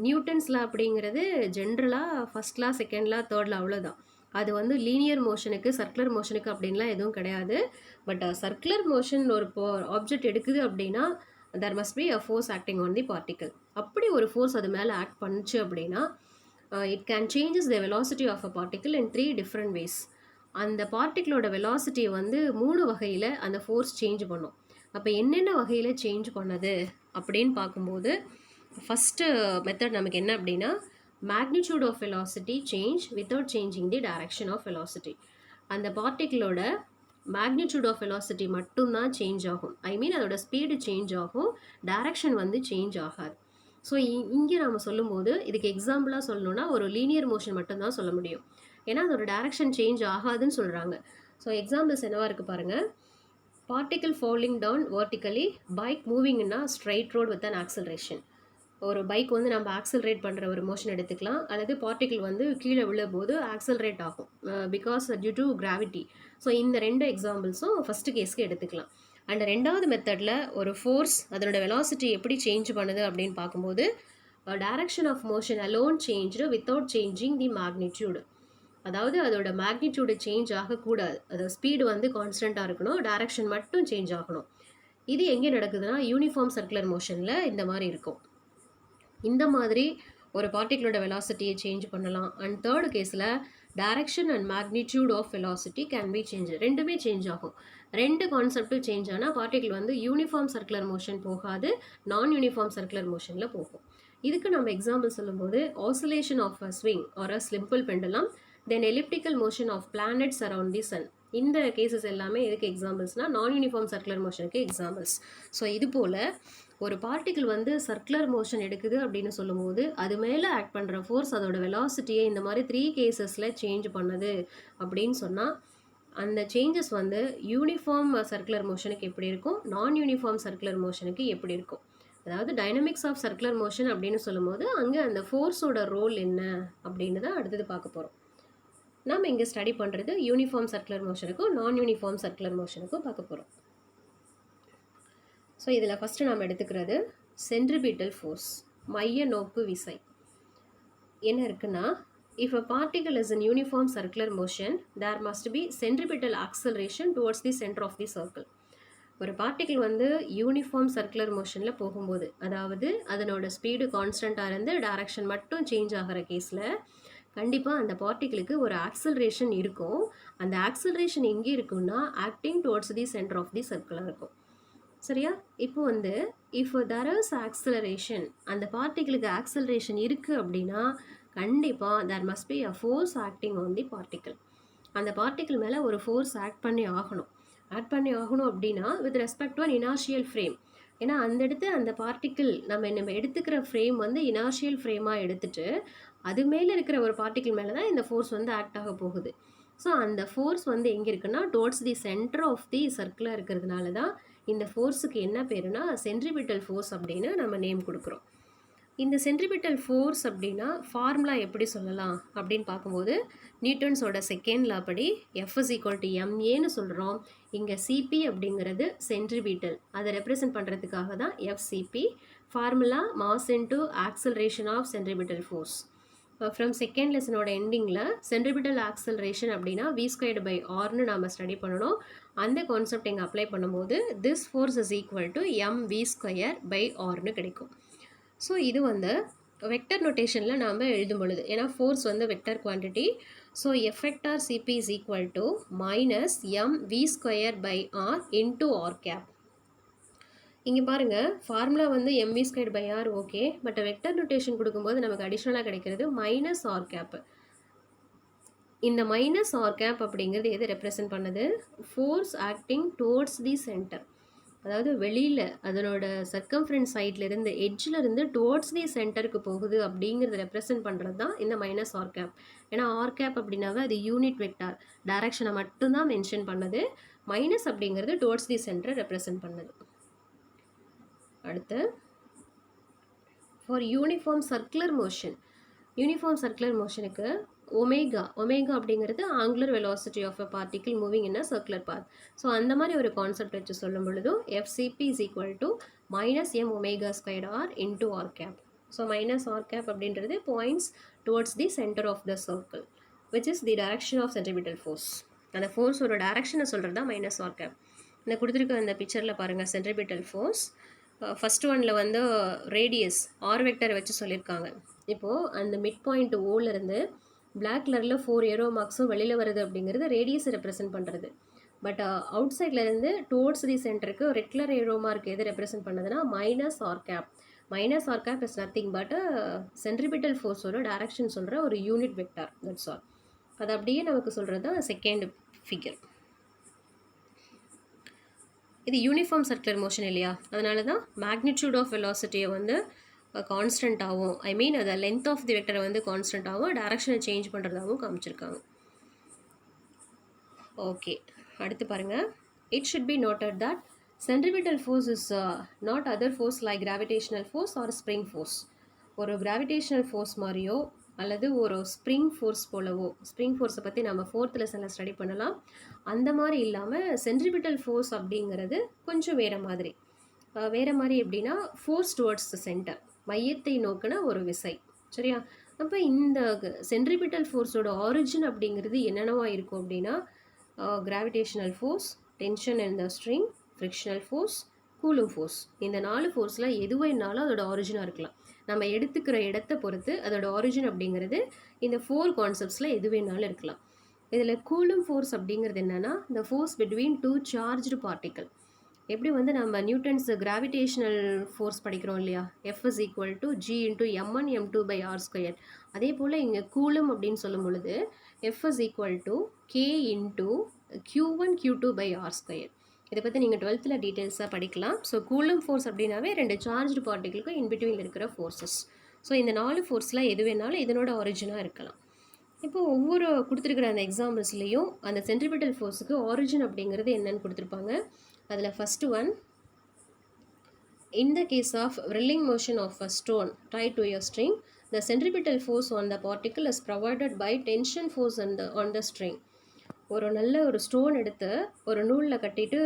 நியூட்டன்ஸ் லா அப்படிங்கிறது ஜென்ரலாக ஃபஸ்ட் லா, செகண்ட் லா, தேர்ட் லா அவ்வளோதான். அது வந்து லீனியர் மோஷனுக்கு சர்க்குலர் மோஷனுக்கு அப்படின்லாம் எதுவும் கிடையாது. பட் சர்க்குலர் மோஷன் ஒரு ஆப்ஜெக்ட் எடுக்குது அப்படின்னா there must be a force acting on the particle. அப்படி ஒரு ஃபோர்ஸ் அது மேலே ஆக்ட் பண்ணுச்சு அப்படின்னா it can changes the velocity of a particle in 3 different ways. அந்த பார்ட்டிக்கிளோட வெலாசிட்டியை வந்து 3 வகையில் அந்த ஃபோர்ஸ் சேஞ்ச் பண்ணும். அப்போ என்னென்ன வகையில் சேஞ்ச் பண்ணது அப்படின்னு பார்க்கும்போது ஃபஸ்ட்டு மெத்தட் நமக்கு என்ன அப்படின்னா magnitude of velocity change without changing the direction of velocity. அந்த பார்ட்டிக்கிளோட மேக்னிடியூட் ஆஃப் வெலாசிட்டி மட்டும்தான் சேஞ்ச் ஆகும். ஐ மீன் அதோட ஸ்பீடு சேஞ்ச் ஆகும், டைரக்ஷன் வந்து சேஞ்ச் ஆகாது. ஸோ இங்கே நம்ம சொல்லும்போது இதுக்கு எக்ஸாம்பிளாக சொல்லணும்னா ஒரு லீனியர் மோஷன் மட்டும்தான் சொல்ல முடியும். ஏன்னா அதோட டைரக்ஷன் சேஞ்ச் ஆகாதுன்னு சொல்கிறாங்க. ஸோ எக்ஸாம்பிள்ஸ் என்னவா இருக்குது பாருங்கள். Particle falling down vertically, bike moving in a straight road with an acceleration. ஒரு பைக் வந்து நம்ம ஆக்சலரேட் பண்ணுற ஒரு மோஷன் எடுத்துக்கலாம், அல்லது பார்ட்டிக்கல் வந்து கீழே விழும்போது ஆக்சலரேட் ஆகும் because due to gravity. So இந்த 2 எக்ஸாம்பிள்ஸும் ஃபஸ்ட்டு கேஸ்க்கு எடுத்துக்கலாம். அண்ட் 2வது மெத்தடில் ஒரு ஃபோர்ஸ் அதனோட வெலாசிட்டி எப்படி சேஞ்ச் பண்ணுது அப்படின்னு பார்க்கும்போது direction of motion alone changed without changing the magnitude. அதாவது அதோட மேக்னிடியூடு சேஞ்ச் ஆகக்கூடாது, அதோட ஸ்பீடு வந்து கான்ஸ்டண்ட்டாக இருக்கணும், டைரக்ஷன் மட்டும் சேஞ்ச் ஆகணும். இது எங்கே நடக்குதுன்னா யூனிஃபார்ம் சர்க்குலர் மோஷனில் இந்த மாதிரி இருக்கும். இந்த மாதிரி ஒரு பார்ட்டிகளோட வெலாசிட்டியை சேஞ்ச் பண்ணலாம். அண்ட் தேர்டு கேஸில் direction and magnitude of velocity can be change, ரெண்டுமே சேஞ்ச் ஆகும். 2 கான்செப்டும் சேஞ்ச் ஆனால் பார்ட்டிகள் வந்து யூனிஃபார்ம் சர்க்குலர் மோஷன் போகாது, நான் யூனிஃபார்ம் சர்க்குலர் மோஷனில் போகும். இதுக்கு நம்ம எக்ஸாம்பிள் சொல்லும்போது oscillation of a swing or a simple pendulum, then elliptical motion of planets around the sun. இந்த கேசஸ் எல்லாமே எதுக்கு எக்ஸாம்பிள்ஸ்னால் நான் யூனிஃபார்ம் சர்க்குலர் மோஷனுக்கு எக்ஸாம்பிள்ஸ். ஸோ இது போல் ஒரு பார்ட்டிகிள் வந்து சர்க்குலர் மோஷன் எடுக்குது அப்படின்னு சொல்லும்போது அது மேலே ஆக்ட் பண்ணுற ஃபோர்ஸ் அதோட வெலாசிட்டியை இந்த மாதிரி 3 கேசஸில் சேஞ்ச் பண்ணுது அப்படின்னு சொன்னால் அந்த சேஞ்சஸ் வந்து யூனிஃபார்ம் சர்க்குலர் மோஷனுக்கு எப்படி இருக்கும், நான் யூனிஃபார்ம் சர்க்குலர் மோஷனுக்கு எப்படி இருக்கும். அதாவது டைனமிக்ஸ் ஆஃப் சர்க்குலர் மோஷன் அப்படின்னு சொல்லும்போது அங்கே அந்த ஃபோர்ஸோட ரோல் என்ன அப்படின்னு தான் அடுத்தது பார்க்க போகிறோம். நாம் இங்கே ஸ்டடி பண்ணுறது யூனிஃபார்ம் சர்க்குலர் மோஷனுக்கும் நான் யூனிஃபார்ம் சர்க்குலர் மோஷனுக்கும் பார்க்க போகிறோம். ஸோ இதில் ஃபஸ்ட்டு நாம் எடுத்துக்கிறது சென்ட்ரிபிட்டல் ஃபோர்ஸ், மைய நோக்கு விசை. என்ன இருக்குன்னா, if a particle is in uniform circular motion, there must be centripetal acceleration towards the center of the circle. ஒரு பார்ட்டிகிள் வந்து யூனிஃபார்ம் சர்க்குலர் மோஷனில் போகும்போது, அதாவது அதனோட ஸ்பீடு கான்ஸ்டண்ட்டாக இருந்து டைரக்ஷன் மட்டும் சேஞ்ச் ஆகிற கேஸில் கண்டிப்பாக அந்த பார்ட்டிகிளுக்கு ஒரு ஆக்சலரேஷன் இருக்கும். அந்த ஆக்சலரேஷன் எங்கே இருக்குன்னா acting towards the centre of the சர்க்கிளாக இருக்கும். சரியா? இப்போ வந்து இஃப் there is acceleration, அந்த பார்ட்டிகிளுக்கு ஆக்சலரேஷன் இருக்குது அப்படின்னா கண்டிப்பாக there must be a force acting on the particle. அந்த பார்ட்டிகிள் மேலே ஒரு ஃபோர்ஸ் ஆக்ட் பண்ணி ஆகணும் அப்படின்னா with respect to an inertial frame. ஏன்னா அந்த இடத்து அந்த பார்ட்டிகிள் நம்ம எடுத்துக்கிற ஃப்ரேம் வந்து இனர்ஷியல் ஃப்ரேமாக எடுத்துட்டு அது மேலே இருக்கிற ஒரு பார்ட்டிகிள் மேலே தான் இந்த ஃபோர்ஸ் வந்து ஆக்ட் ஆக போகுது. ஸோ அந்த ஃபோர்ஸ் வந்து எங்கே இருக்குன்னா towards the centre of the சர்க்கிளாக இருக்கிறதுனால தான் இந்த ஃபோர்ஸுக்கு என்ன பேருனா சென்ட்ரிபிட்டல் ஃபோர்ஸ் அப்படின்னு நம்ம நேம் கொடுக்குறோம். இந்த சென்ட்ரிபிட்டல் ஃபோர்ஸ் அப்படின்னா ஃபார்முலா எப்படி சொல்லலாம் அப்படின்னு பார்க்கும்போது நியூட்டன்ஸோட செகண்ட் லா படி F is equal to ma சொல்கிறோம். இங்கே சிபி அப்படிங்கிறது சென்ட்ரிபிட்டல், அதை ரெப்ரசன்ட் பண்ணுறதுக்காக தான் FCP. Formula mass into acceleration of centripetal force. From second லெசனோட எண்டிங்கில் சென்ட்ரிபிட்டல் ஆக்சலரேஷன் அப்படின்னா v²/r நாம் ஸ்டடி பண்ணணும். அந்த கான்செப்ட் இங்கே அப்ளை பண்ணும்போது this force is equal to mv²/r கிடைக்கும். ஸோ இது வந்து வெக்டர் நோட்டேஷனில் நாம் எழுதும் பொழுது, ஏன்னா ஃபோர்ஸ் வந்து vector quantity, so F vector C P is equal to -mv²/r into R cap. இங்கே பாருங்கள் ஃபார்முலா வந்து mv²/r okay, but vector notation கொடுக்கும்போது நமக்கு அடிஷ்னலாக கிடைக்கிறது -r கேப். இந்த -r கேப் அப்படிங்கிறது எது ரெப்ரசன்ட் பண்ணுது? Force acting towards the centre, அதாவது வெளியில் அதனோட சர்க்கம்ஃபரன்ஸ் சைட்லேருந்து எட்ஜில் டுவோர்ட்ஸ் தி சென்டருக்கு போகுது அப்படிங்கிறத ரெப்ரசன்ட் பண்ணுறது தான் இந்த -r கேப். ஏன்னா ஆர் கேப் அப்படின்னாவே அது யூனிட் வெக்டார், டைரக்ஷனை மட்டும்தான் மென்ஷன் பண்ணது. மைனஸ் அப்படிங்கிறது டுவோர்ட்ஸ் தி சென்டரை ரெப்ரசன்ட் பண்ணுது. அடுத்து ஃபார் யூனிஃபார்ம் சர்க்குலர் மோஷனுக்கு ஒமேகா அப்படிங்கிறது angular velocity of a particle moving in a circular path. So அந்த மாதிரி ஒரு கான்செப்ட் வச்சு சொல்லும் பொழுதும் FCP is equal to -mω²r into R cap. So -r cap அப்படின்றது points towards the centre of the circle which is the direction of centripetal force. அந்த ஃபோர்ஸோட டைரக்ஷனை சொல்கிறது தான் -r கேப். இந்த கொடுத்துருக்க அந்த பிக்சரில் பாருங்கள் சென்ட்ரிபிட்டல் ஃபோர்ஸ். ஃபஸ்ட் ஒனில் வந்து ரேடியஸ் ஆர் வெக்டரை வச்சு சொல்லியிருக்காங்க. இப்போது அந்த மிட் பாயிண்ட் ஓலேருந்து பிளாக் கலரில் 4 ஏரோ மார்க்ஸும் வெளியில் வருது அப்படிங்கிறது ரேடியஸை ரெப்ரசென்ட் பண்ணுறது. பட் அவுட் சைட்லேருந்து டுவோர்ட்ஸ் தி சென்டருக்கு ரெட் கலர் ஏரோ மார்க் எது ரெப்ரசென்ட் பண்ணுதுன்னா -r cap. -r cap is nothing but centripetal ஃபோர்ஸோட டைரக்ஷன் சொல்கிற ஒரு யூனிட் வெக்டார், தட்ஸ் ஆல். அது அப்படியே நமக்கு சொல்கிறது தான் செகண்ட் ஃபிகர். இது யூனிஃபார்ம் சர்க்குலர் மோஷன் இல்லையா, அதனால தான் மேக்னிடியூட் ஆஃப் வெலாசிட்டியை வந்து கான்ஸ்டண்ட்டாகவும், ஐ மீன் அதை லென்த் ஆஃப் தி வெக்டரை வந்து கான்ஸ்டண்ட்டாகவும் டைரக்ஷனை சேஞ்ச் பண்ணுறதாகவும் காமிச்சிருக்காங்க. ஓகே, அடுத்து பாருங்கள். It should be noted that centripetal force is not other force like gravitational fours are spring force. ஒரு கிராவிடேஷனல் ஃபோர்ஸ் மாதிரியோ அல்லது ஒரு ஸ்ப்ரிங் ஃபோர்ஸ் போலவோ, ஸ்ப்ரிங் ஃபோர்ஸை பற்றி நம்ம 4th லெசனில் ஸ்டடி பண்ணலாம். அந்த மாதிரி இல்லாமல் சென்ட்ரிபிட்டல் ஃபோர்ஸ் அப்படிங்கிறது கொஞ்சம் வேறு மாதிரி. வேறு மாதிரி எப்படின்னா ஃபோர்ஸ் டுவர்ட்ஸ் த சென்டர், மையத்தை நோக்கின ஒரு விசை. சரியா? அப்போ இந்த சென்ட்ரிபிட்டல் ஃபோர்ஸோட ஆரிஜின் அப்படிங்கிறது என்னென்னவா இருக்கும் அப்படின்னா gravitational force, tension in the string, frictional force, coulomb force. இந்த 4 ஃபோர்ஸில் எதுவேனாலும் அதோட ஆரிஜினாக இருக்கலாம். நம்ம எடுத்துக்கிற இடத்தை பொறுத்து அதோட ஆரிஜின் அப்படிங்கிறது இந்த 4 கான்செப்ட்ஸில் எது வேணாலும் இருக்கலாம். இதில் கூலும் ஃபோர்ஸ் அப்படிங்கிறது என்னென்னா the force between two charged particle. எப்படி வந்து நம்ம நியூட்டன்ஸ் கிராவிடேஷனல் ஃபோர்ஸ் படிக்கிறோம் இல்லையா, F is equal to G into M1 M2 by R square. அதே போல் இங்கே கூலும் அப்படின்னு சொல்லும் பொழுது F is equal to K into Q1 Q2 by R square. இதை பற்றி நீங்கள் 12th டீட்டெயில்ஸாக படிக்கலாம். ஸோ கூலும் ஃபோர்ஸ் அப்படின்னாவே 2 சார்ஜ்டு பார்ட்டிகளுக்கும் இன்பிட்வீனில் இருக்கிற ஃபோர்ஸஸ். ஸோ இந்த 4 ஃபோர்ஸில் எது வேணாலும் இதனோட ஒரிஜினாக இருக்கலாம். இப்போ ஒவ்வொரு கொடுத்துருக்குற அந்த எக்ஸாம்பிள்ஸ்லேயும் அந்த சென்ட்ரிபிட்டல் ஃபோர்ஸுக்கு ஆரிஜின் அப்படிங்கிறது என்னன்னு கொடுத்துருப்பாங்க. அதில் first one, in the case of rolling motion of a stone tied to a string, the centripetal force on the particle is provided by tension force on the string. ஒரு நல்ல ஒரு stone எடுத்து ஒரு நூலில் கட்டிட்டு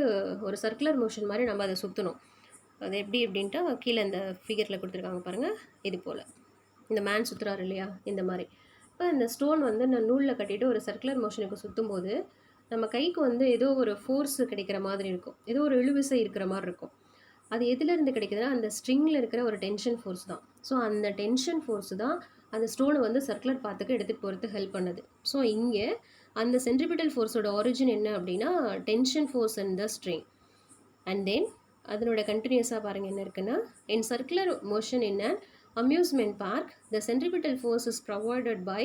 ஒரு சர்க்குலர் மோஷன் மாதிரி நம்ம அதை சுற்றணும். அது எப்படி அப்படின்ட்டு கீழே இந்த ஃபிகரில் கொடுத்துருக்காங்க பாருங்கள். இது போல் இந்த மேன் சுற்றுறாரு இல்லையா, இந்த மாதிரி. இப்போ இந்த ஸ்டோன் வந்து நான் நூலில் கட்டிட்டு ஒரு சர்க்குலர் மோஷனுக்கு சுற்றும் போது நம்ம கைக்கு வந்து ஏதோ ஒரு ஃபோர்ஸ் கிடைக்கிற மாதிரி இருக்கும், ஏதோ ஒரு இழுவிசை இருக்கிற மாதிரி இருக்கும். அது எதுலேருந்து கிடைக்குதுன்னா அந்த ஸ்ட்ரிங்கில் இருக்கிற ஒரு டென்ஷன் ஃபோர்ஸ் தான். ஸோ அந்த டென்ஷன் ஃபோர்ஸ் தான் அந்த ஸ்டோனை வந்து சர்க்குலர் பாத்துக்கு எடுத்துகிட்டு போகிறதுக்கு ஹெல்ப் பண்ணுது. ஸோ இங்கே அந்த சென்ட்ரிபிட்டல் ஃபோர்ஸோட ஆரிஜின் என்ன அப்படின்னா tension force in the string. And then அதனோட கண்டினியூஸாக பாருங்கள் என்ன இருக்குன்னா, in circular motion in an amusement park the centripetal force is provided by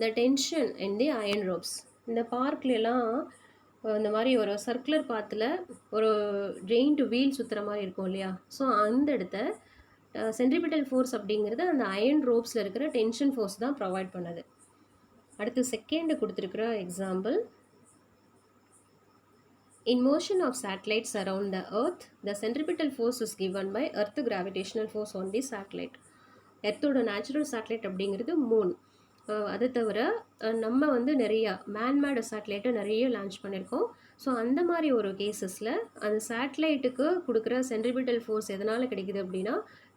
the tension in the iron ropes. இந்த பார்க்லாம் இந்த மாதிரி ஒரு சர்க்குலர் பாத்தில் ஒரு ஜெயிண்ட் வீல் சுற்றுற மாதிரி இருக்கும் இல்லையா, ஸோ அந்த இடத்த சென்ட்ரிபிட்டல் ஃபோர்ஸ் அப்படிங்கிறது அந்த அயன் ரோப்ஸில் இருக்கிற டென்ஷன் ஃபோர்ஸ் தான் ப்ரொவைட் பண்ணுது. அடுத்து செகண்ட் கொடுத்துருக்குற example, in motion of satellites around the earth the centripetal force is given by earth gravitational force on the satellite. எர்த்தோட நேச்சுரல் சேட்டலைட் அப்படிங்கிறது மூன். அதை தவிர நம்ம வந்து நிறையா மேன்மேடு சேட்டலைட்டை நிறைய லான்ச் பண்ணியிருக்கோம். ஸோ அந்த மாதிரி ஒரு கேசஸில் அந்த சேட்டலைட்டுக்கு கொடுக்குற சென்ட்ரிபிட்டல் ஃபோர்ஸ் எதனால் கிடைக்குது அப்படின்னா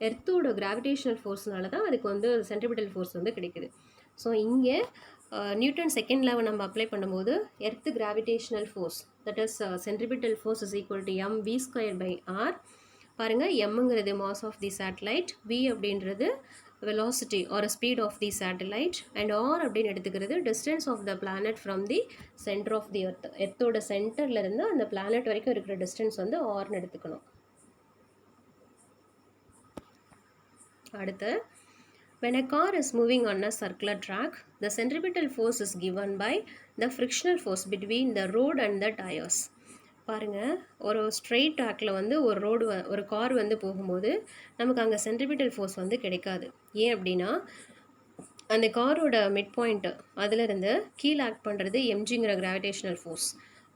எர்த்தோட கிராவிடேஷனல் ஃபோர்ஸ்னால தான் அதுக்கு வந்து சென்ட்ரிபிட்டல் ஃபோர்ஸ் வந்து கிடைக்குது. ஸோ இங்கே நியூட்டன் செகண்ட் லா நம்ம அப்ளை பண்ணும்போது earth gravitational force that is centripetal force is equal to mv²/r. பாருங்கள், எம்ங்கிறது mass of the satellite, v அப்படின்றது velocity or speed of the satellite, and r அப்படின்னு எடுத்துக்கிறது distance of the planet from the center of the earth. எர்த்தோட சென்டர்ல இருந்து அந்த planet வரைக்கும் இருக்கிற டிஸ்டன்ஸ் வந்து ஆர்னு எடுத்துக்கணும். அடுத்து, when a car is moving on a circular track, the centripetal force is given by the frictional force between the road and the tires. பாருங்கள், ஒரு ஸ்ட்ரெயிட் ட்ராக்கில் வந்து ஒரு கார் வந்து போகும்போது நமக்கு அங்கே சென்ட்ரிபிட்டல் ஃபோர்ஸ் வந்து கிடைக்காது. ஏன் அப்படின்னா அந்த காரோட மிட் பாயிண்ட்டு அதிலிருந்து கீழே ஆக்ட் பண்ணுறது எம்ஜிங்கிற கிராவிடேஷனல் ஃபோர்ஸ்,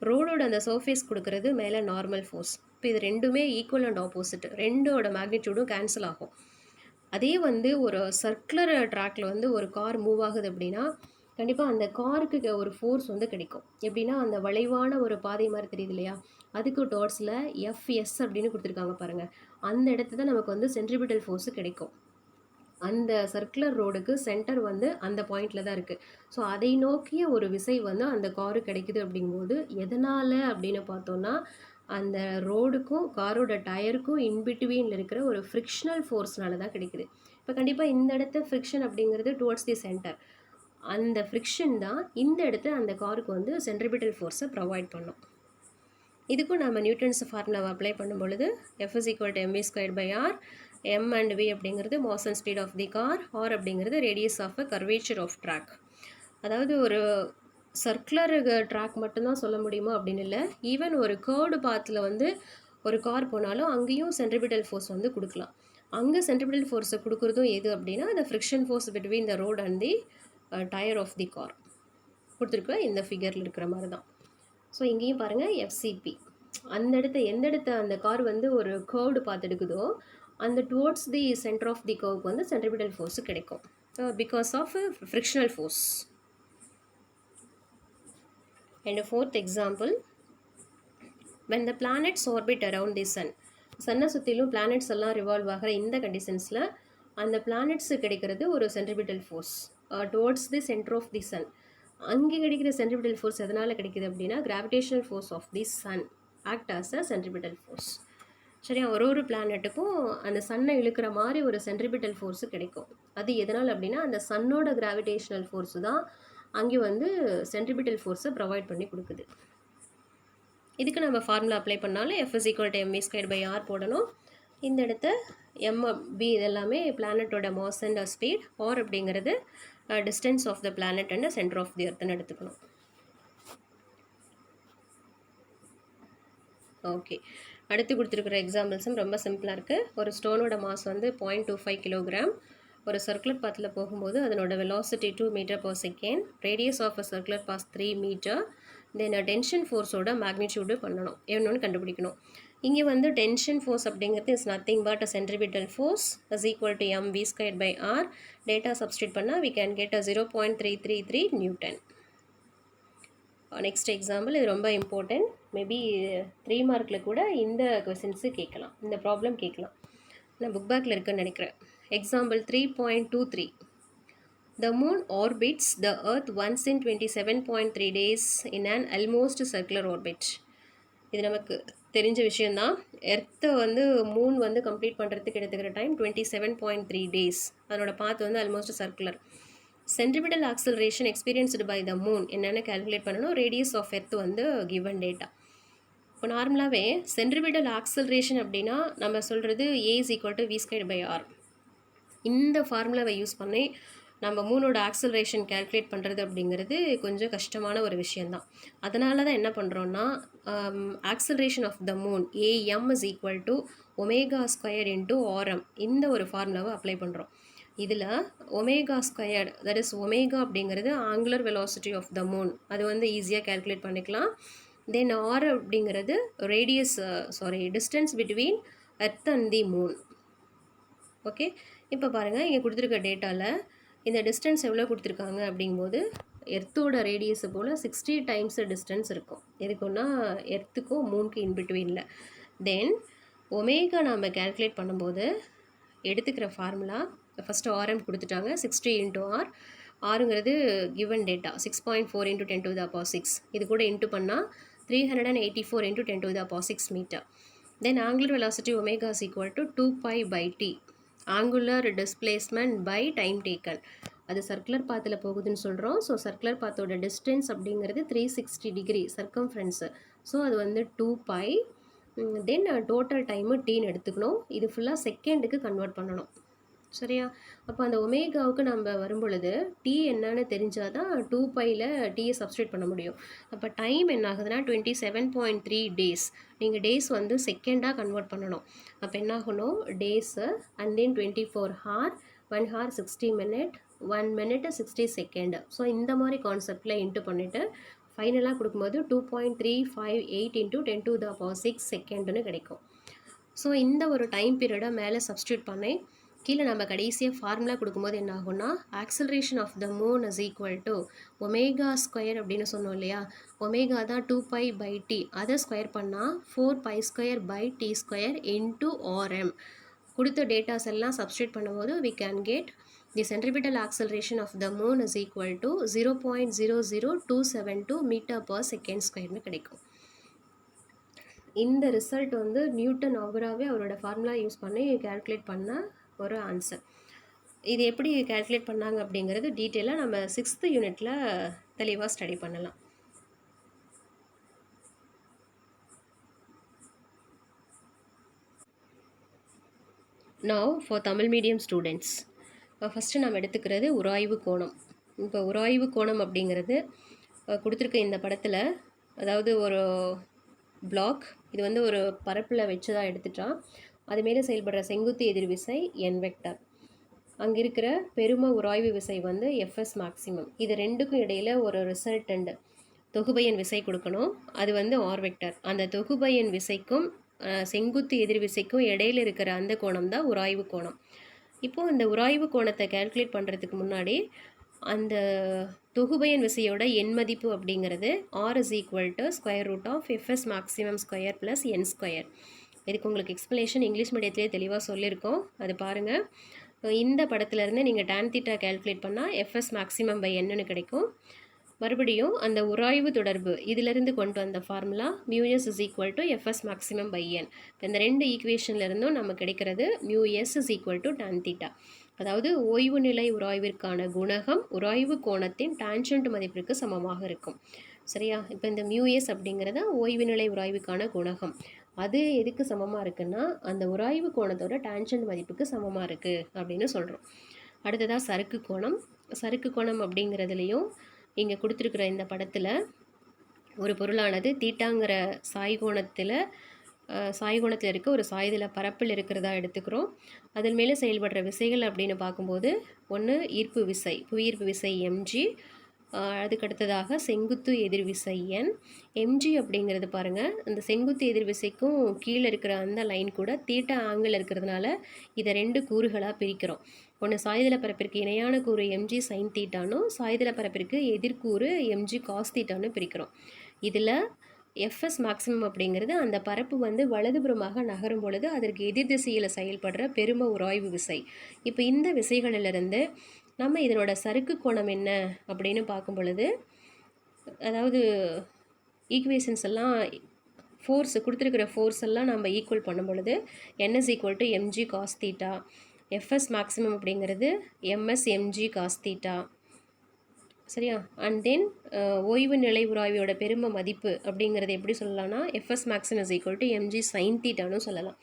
ரோடோட அந்த சர்ஃபேஸ் கொடுக்கறது மேலே நார்மல் ஃபோர்ஸ். இப்போ இது ரெண்டுமே ஈக்குவல் அண்ட் ஆப்போசிட், ரெண்டோட மேக்னிடியூடும் கேன்சல் ஆகும். அதே வந்து ஒரு சர்க்குலர் ட்ராக்கில் வந்து ஒரு கார் மூவ் ஆகுது அப்படின்னா கண்டிப்பாக அந்த காருக்கு ஒரு ஃபோர்ஸ் வந்து கிடைக்கும். எப்படின்னா அந்த வளைவான ஒரு பாதை மாதிரி தெரியுது இல்லையா, அதுக்கு டாட்ஸில் FS அப்படின்னு கொடுத்துருக்காங்க பாருங்கள். அந்த இடத்துல தான் நமக்கு வந்து சென்ட்ரிபிட்டல் ஃபோர்ஸு கிடைக்கும். அந்த சர்க்குலர் ரோடுக்கு சென்டர் வந்து அந்த பாயிண்டில் தான் இருக்குது. ஸோ அதை நோக்கிய ஒரு விசை வந்து அந்த காரு கிடைக்குது அப்படிங்கும்போது எதனால் அப்படின்னு பார்த்தோன்னா அந்த ரோடுக்கும் காரோட டயருக்கும் இன்பிட்வீனில் இருக்கிற ஒரு ஃப்ரிக்ஷனல் ஃபோர்ஸ்னால தான் கிடைக்குது. இப்போ கண்டிப்பாக இந்த இடத்த ஃப்ரிக்ஷன் அப்படிங்கிறது டுவர்ட்ஸ் தி சென்டர், அந்த ஃப்ரிக்ஷன் தான் இந்த இடத்துல அந்த காருக்கு வந்து சென்ட்ரிபிட்டல் ஃபோர்ஸை ப்ரொவைட் பண்ணும். இதுக்கும் நம்ம நியூட்டன்ஸ் ஃபார்முலாவை அப்ளை பண்ணும் பொழுது F is equal to mv²/r, m and v அப்படிங்கிறது mass and speed of the car, r அப்படிங்கிறது radius of a curvature of track. அதாவது ஒரு சர்க்குலர் ட்ராக் மட்டும்தான் சொல்ல முடியுமா அப்படின்னு இல்லை, ஈவன் ஒரு கேர்டு பாத்தில் வந்து ஒரு கார் போனாலும் அங்கேயும் சென்ட்ரிபிட்டல் ஃபோர்ஸ் வந்து கொடுக்கலாம். அங்கே சென்ட்ரிபிட்டல் ஃபோர்ஸை கொடுக்குறதும் எது அப்படின்னா அந்த friction force between the road and the tyre of the car கொடுத்துருக்க இந்த ஃபிகரில் இருக்கிற மாதிரி தான். ஸோ இங்கேயும் பாருங்கள் எஃப்சிபி அந்த எந்த இடத்த அந்த கார் வந்து ஒரு கர்வ்டு பார்த்து எடுக்குதோ அந்த towards the centre of the கர்வுக்கு வந்து சென்ட்ரிபிட்டல் ஃபோர்ஸு கிடைக்கும் because of frictional force. And a fourth example, when the planets orbit around the sun, சன்னை சுற்றிலும் பிளானட்ஸ் எல்லாம் ரிவால்வ் ஆகிற இந்த கண்டிஷன்ஸில் அந்த பிளானட்ஸு கிடைக்கிறது ஒரு centripetal force towards the centre of the sun. அங்கே கிடைக்கிற சென்ட்ரிபிட்டல் ஃபோர்ஸ் எதனால் கிடைக்குது அப்படின்னா gravitational force of the sun act as a centripetal force. சரியா, ஒரு பிளானட்டுக்கும் அந்த சன்னை இழுக்கிற மாதிரி ஒரு சென்ட்ரிபிட்டல் ஃபோர்ஸு கிடைக்கும். அது எதனால் அப்படின்னா அந்த சன்னோட கிராவிடேஷனல் ஃபோர்ஸு தான் அங்கே வந்து சென்ட்ரிபிட்டல் ஃபோர்ஸை ப்ரொவைட் பண்ணி கொடுக்குது. இதுக்கு நம்ம ஃபார்முலா அப்ளை பண்ணாலும் F = mv²/r போடணும். இந்த இடத்த b இதெல்லாமே பிளானட்டோட மாஸ் அண்ட் ஸ்பீட், ஆர் அப்படிங்கிறது distance of the planet and centre of the எர்த்னு எடுத்துக்கணும். ஓகே, அடுத்து கொடுத்துருக்குற எக்ஸாம்பிள்ஸும் ரொம்ப சிம்பிளாக இருக்குது. ஒரு ஸ்டோனோட மாஸ் வந்து 0.25 கிலோகிராம். ஒரு சர்க்குலர் பாத்தில் போகும்போது அதனோட velocity 2 metre per second, radius of a circular path 3 metre. Then tension ஃபோர்ஸோட மேக்னிடியூடு பண்ணணும், என்னொன்று கண்டுபிடிக்கணும். இங்கே வந்து டென்ஷன் ஃபோர்ஸ் அப்படிங்கிறது is nothing but a centripetal force is equal to mv²/r. Data substitute பண்ணால் we can get a 0.333 newton. Next example, இது ரொம்ப இம்பார்ட்டன்ட். மேபி 3 மார்க்கில் கூட இந்த கொஸ்டின்ஸு கேட்கலாம், இந்த ப்ராப்ளம் கேட்கலாம். நான் புக் பேக்கில் இருக்குன்னு நினைக்கிறேன். Example 3.23. The moon orbits the earth once in 27.3 days in an almost circular orbit. இது நமக்கு தெரிஞ்ச விஷயந்தான். எர்த்தை வந்து மூன் வந்து கம்ப்ளீட் பண்ணுறதுக்கு எடுத்துக்கிற டைம் 27.3 days. அதனோட பாத் வந்து almost circular. Centripetal acceleration experienced by the moon என்னென்னு கால்குலேட் பண்ணணும். ரேடியஸ் ஆஃப் எர்த் வந்து கிவன் டேட்டா. இப்போ நார்மலாகவே சென்ட்ரிபிட்டல் ஆக்சலரேஷன் அப்படின்னா நம்ம சொல்கிறது A = v²/r. இந்த ஃபார்முலாவை யூஸ் பண்ணி நம்ம மூனோட ஆக்சலரேஷன் கால்குலேட் பண்ணுறது அப்படிங்கிறது கொஞ்சம் கஷ்டமான ஒரு விஷயந்தான். அதனால தான் என்ன பண்ணுறோன்னா acceleration of the moon AM = ω² × RM இந்த ஒரு ஃபார்முலாவை அப்ளை பண்ணுறோம். இதில் ω², தட் இஸ் ஒமேகா அப்படிங்கிறது angular velocity of the moon, அது வந்து ஈஸியாக கால்குலேட் பண்ணிக்கலாம். தென் ஆர் அப்படிங்கிறது distance between earth and the moon. Okay, இப்போ பாருங்கள், இங்கே கொடுத்துருக்க டேட்டாவில் இந்த டிஸ்டன்ஸ் எவ்வளோ கொடுத்துருக்காங்க அப்படிங்கும்போது எர்த்தோட ரேடியஸை போல் 60 டைம்ஸ் டிஸ்டன்ஸ் இருக்கும். எதுக்குன்னா எர்த்துக்கும் மூனுக்கு இன்பிட்வீனில். தென் ஒமேகா நம்ம கால்குலேட் பண்ணும்போது எடுத்துக்கிற ஃபார்முலா ஃபஸ்ட்டு RM கொடுத்துட்டாங்க 60 × R. ஆறுங்கிறது கிவன் டேட்டா 6.4 × 10⁶. இது கூட இன்ட்டு பண்ணால் 384 × 10⁶ metre. Then angular velocity omega is equal to 2π/t. Angular displacement by time taken. அது சர்க்குலர் பாத்தில் போகுதுன்னு சொல்கிறோம். ஸோ சர்க்குலர் பாத்தோட டிஸ்டன்ஸ் அப்படிங்கிறது 360 டிகிரி சர்க்கம்ஃபரன்ஸு. ஸோ அது வந்து 2π. தென் டோட்டல் டைமு டீன்னு எடுத்துக்கணும். இது ஃபுல்லாக செகண்டுக்கு கன்வெர்ட் பண்ணணும். சரியா, அப்போ அந்த ஒமேகாவுக்கு நம்ம வரும்பொழுது டி என்னன்னு தெரிஞ்சால் தான் 2π டீயை சப்ஸ்டியூட் பண்ண முடியும். அப்போ டைம் என்ன ஆகுதுன்னா 27.3 days. நீங்கள் டேஸ் வந்து செகண்டாக கன்வெர்ட் பண்ணணும். அப்போ என்ன ஆகணும், days and then 24 hour, 1 hour 60 minute, 1 minute 60 second. So இந்த மாதிரி கான்செப்டில் இன்ட்டு பண்ணிவிட்டு ஃபைனலாக கொடுக்கும்போது 2.358 × 10⁶ செகண்டுன்னு கிடைக்கும். ஸோ இந்த ஒரு டைம் பீரியடை மேலே சப்ஸ்டியூட் பண்ணி கீழே நம்ம கடைசியாக ஃபார்முலா கொடுக்கும்போது என்ன ஆகும்னா acceleration of the moon is equal to ω² அப்படின்னு சொன்னோம் இல்லையா. ஒமேகா தான் 2π/t. அதை ஸ்கொயர் பண்ணால் 4π² t² × RM. கொடுத்த டேட்டாஸ் எல்லாம் சப்ஸ்டியூட் பண்ணும்போது we can get the centripetal acceleration of the moon is equal to 0.00272 meter/second² கிடைக்கும். இந்த ரிசல்ட் வந்து நியூட்டன் அவராகவே அவரோட ஃபார்முலா யூஸ் பண்ணி கால்குலேட் பண்ண ஒரு ஆன்சர். இது எப்படி கால்குலேட் பண்ணாங்க அப்படிங்கிறது டீட்டெயிலாக நம்ம 6th யூனிட்டில் தெளிவாக ஸ்டடி பண்ணலாம். Now for Tamil medium students, first நம்ம எடுத்துக்கிறது உராய்வு கோணம். இப்போ உராய்வு கோணம் அப்படிங்கிறது கொடுத்துருக்க இந்த படத்தில், அதாவது ஒரு பிளாக் இது வந்து ஒரு பரப்பில் வச்சு தான் எடுத்துட்டான். அது மேலே செயல்படுற செங்குத்து எதிர்விசை n வெக்டர். அங்கே இருக்கிற பெரும உராய்வு விசை வந்து எஃப்எஸ் மேக்ஸிமம். இது ரெண்டுக்கும் இடையில் ஒரு ரிசல்டண்ட் தொகுபயன் விசை கொடுக்கணும். அது வந்து ஆர் வெக்டர். அந்த தொகுபயன் விசைக்கும் செங்குத்து எதிர்விசைக்கும் இடையில் இருக்கிற அந்த கோணம் தான் உராய்வு கோணம். இப்போது இந்த உராய்வு கோணத்தை கால்குலேட் பண்ணுறதுக்கு முன்னாடி அந்த தொகுபயன் விசையோட எண் மதிப்பு அப்படிங்கிறது R is equal to square root of FS maximum square plus N square. இதுக்கு உங்களுக்கு எக்ஸ்ப்ளனேஷன் இங்கிலீஷ் மீடியத்திலே தெளிவாக சொல்லியிருக்கோம், அது பாருங்கள். இந்த படத்துலேருந்து நீங்கள் tan தீட்டா கால்குலேட் பண்ணால் எஃப்எஸ் மேக்ஸிமம் பை என்னன்னு கிடைக்கும். மறுபடியும் அந்த உராய்வு தொடர்பு இதிலிருந்து கொண்டு வந்த formula mu S is equal to FS maximum by N. இப்போ இந்த ரெண்டு ஈக்குவேஷன்லேருந்தும் நமக்கு கிடைக்கிறது mu S is equal to tan theta. அதாவது ஓய்வு நிலை உராய்விற்கான குணகம் உராய்வு கோணத்தின் டான்ஜென்ட் மதிப்பிற்கு சமமாக இருக்கும். சரியா? இப்போ இந்த மியூஎஸ் அப்படிங்கிறத ஓய்வு நிலை உராய்வுக்கான குணகம். அது எதுக்கு சமமாக இருக்குன்னா அந்த உராய்வு கோணத்தோட டான்ஜென்ட் மதிப்புக்கு சமமாக இருக்குது அப்படின்னு சொல்கிறோம். அடுத்ததாக சறுக்கு கோணம். சறுக்கு கோணம் அப்படிங்கிறதுலையும் இங்கே கொடுத்துருக்குற இந்த படத்தில் ஒரு பொருளானது தீட்டாங்கிற சாய்கோணத்தில் இருக்க ஒரு சாய்தள பரப்பில் இருக்கிறதா எடுத்துக்கிறோம். அதன் மேலே செயல்படுற விசைகள் அப்படின்னு பார்க்கும்போது ஒன்று ஈர்ப்பு விசை, புவியீர்ப்பு விசை எம்ஜி, அதுக்கடுத்ததாக செங்குத்து எதிர்விசை என். எம்ஜி அப்படிங்கிறது பாருங்கள், அந்த செங்குத்து எதிர்விசைக்கும் கீழே இருக்கிற அந்த லைன் கூட தீட்டா ஆங்கிள் இருக்கிறதுனால இதை ரெண்டு கூறுகளாக பிரிக்கிறோம். ஒன்று சாய்தள பரப்பிற்கு இணையான கூறு எம்ஜி சைன் தீட்டானும் சாய்தள பரப்பிற்கு எதிர்கூறு எம்ஜி காஸ் தீட்டான்னு பிரிக்கிறோம். இதில் எஃப்எஸ் மேக்ஸிமம் அப்படிங்கிறது அந்த பரப்பு வந்து வலதுபுறமாக நகரும் பொழுது அதற்கு எதிர் திசையில் செயல்படுற பெரும உராய்வு விசை. இப்போ இந்த விசைகளிலிருந்து நம்ம இதனோட சறுக்கு கோணம் என்ன அப்படின்னு பார்க்கும் பொழுது, அதாவது ஈக்குவேஷன்ஸ் எல்லாம் ஃபோர்ஸ் கொடுத்துருக்கிற ஃபோர்ஸ் எல்லாம் நம்ம ஈக்குவல் பண்ணும் பொழுது N S equal to M G cos theta, F S maximum அப்படிங்கிறது எம்எஸ் எம்ஜி காஸ் தீட்டா. சரியா? அண்ட் தென் ஓய்வு நிலை உராய்வோட பெரும மதிப்பு அப்படிங்கிறது எப்படி சொல்லலாம்னா F S maximum is equal to MG sine தீட்டான்னு சொல்லலாம்.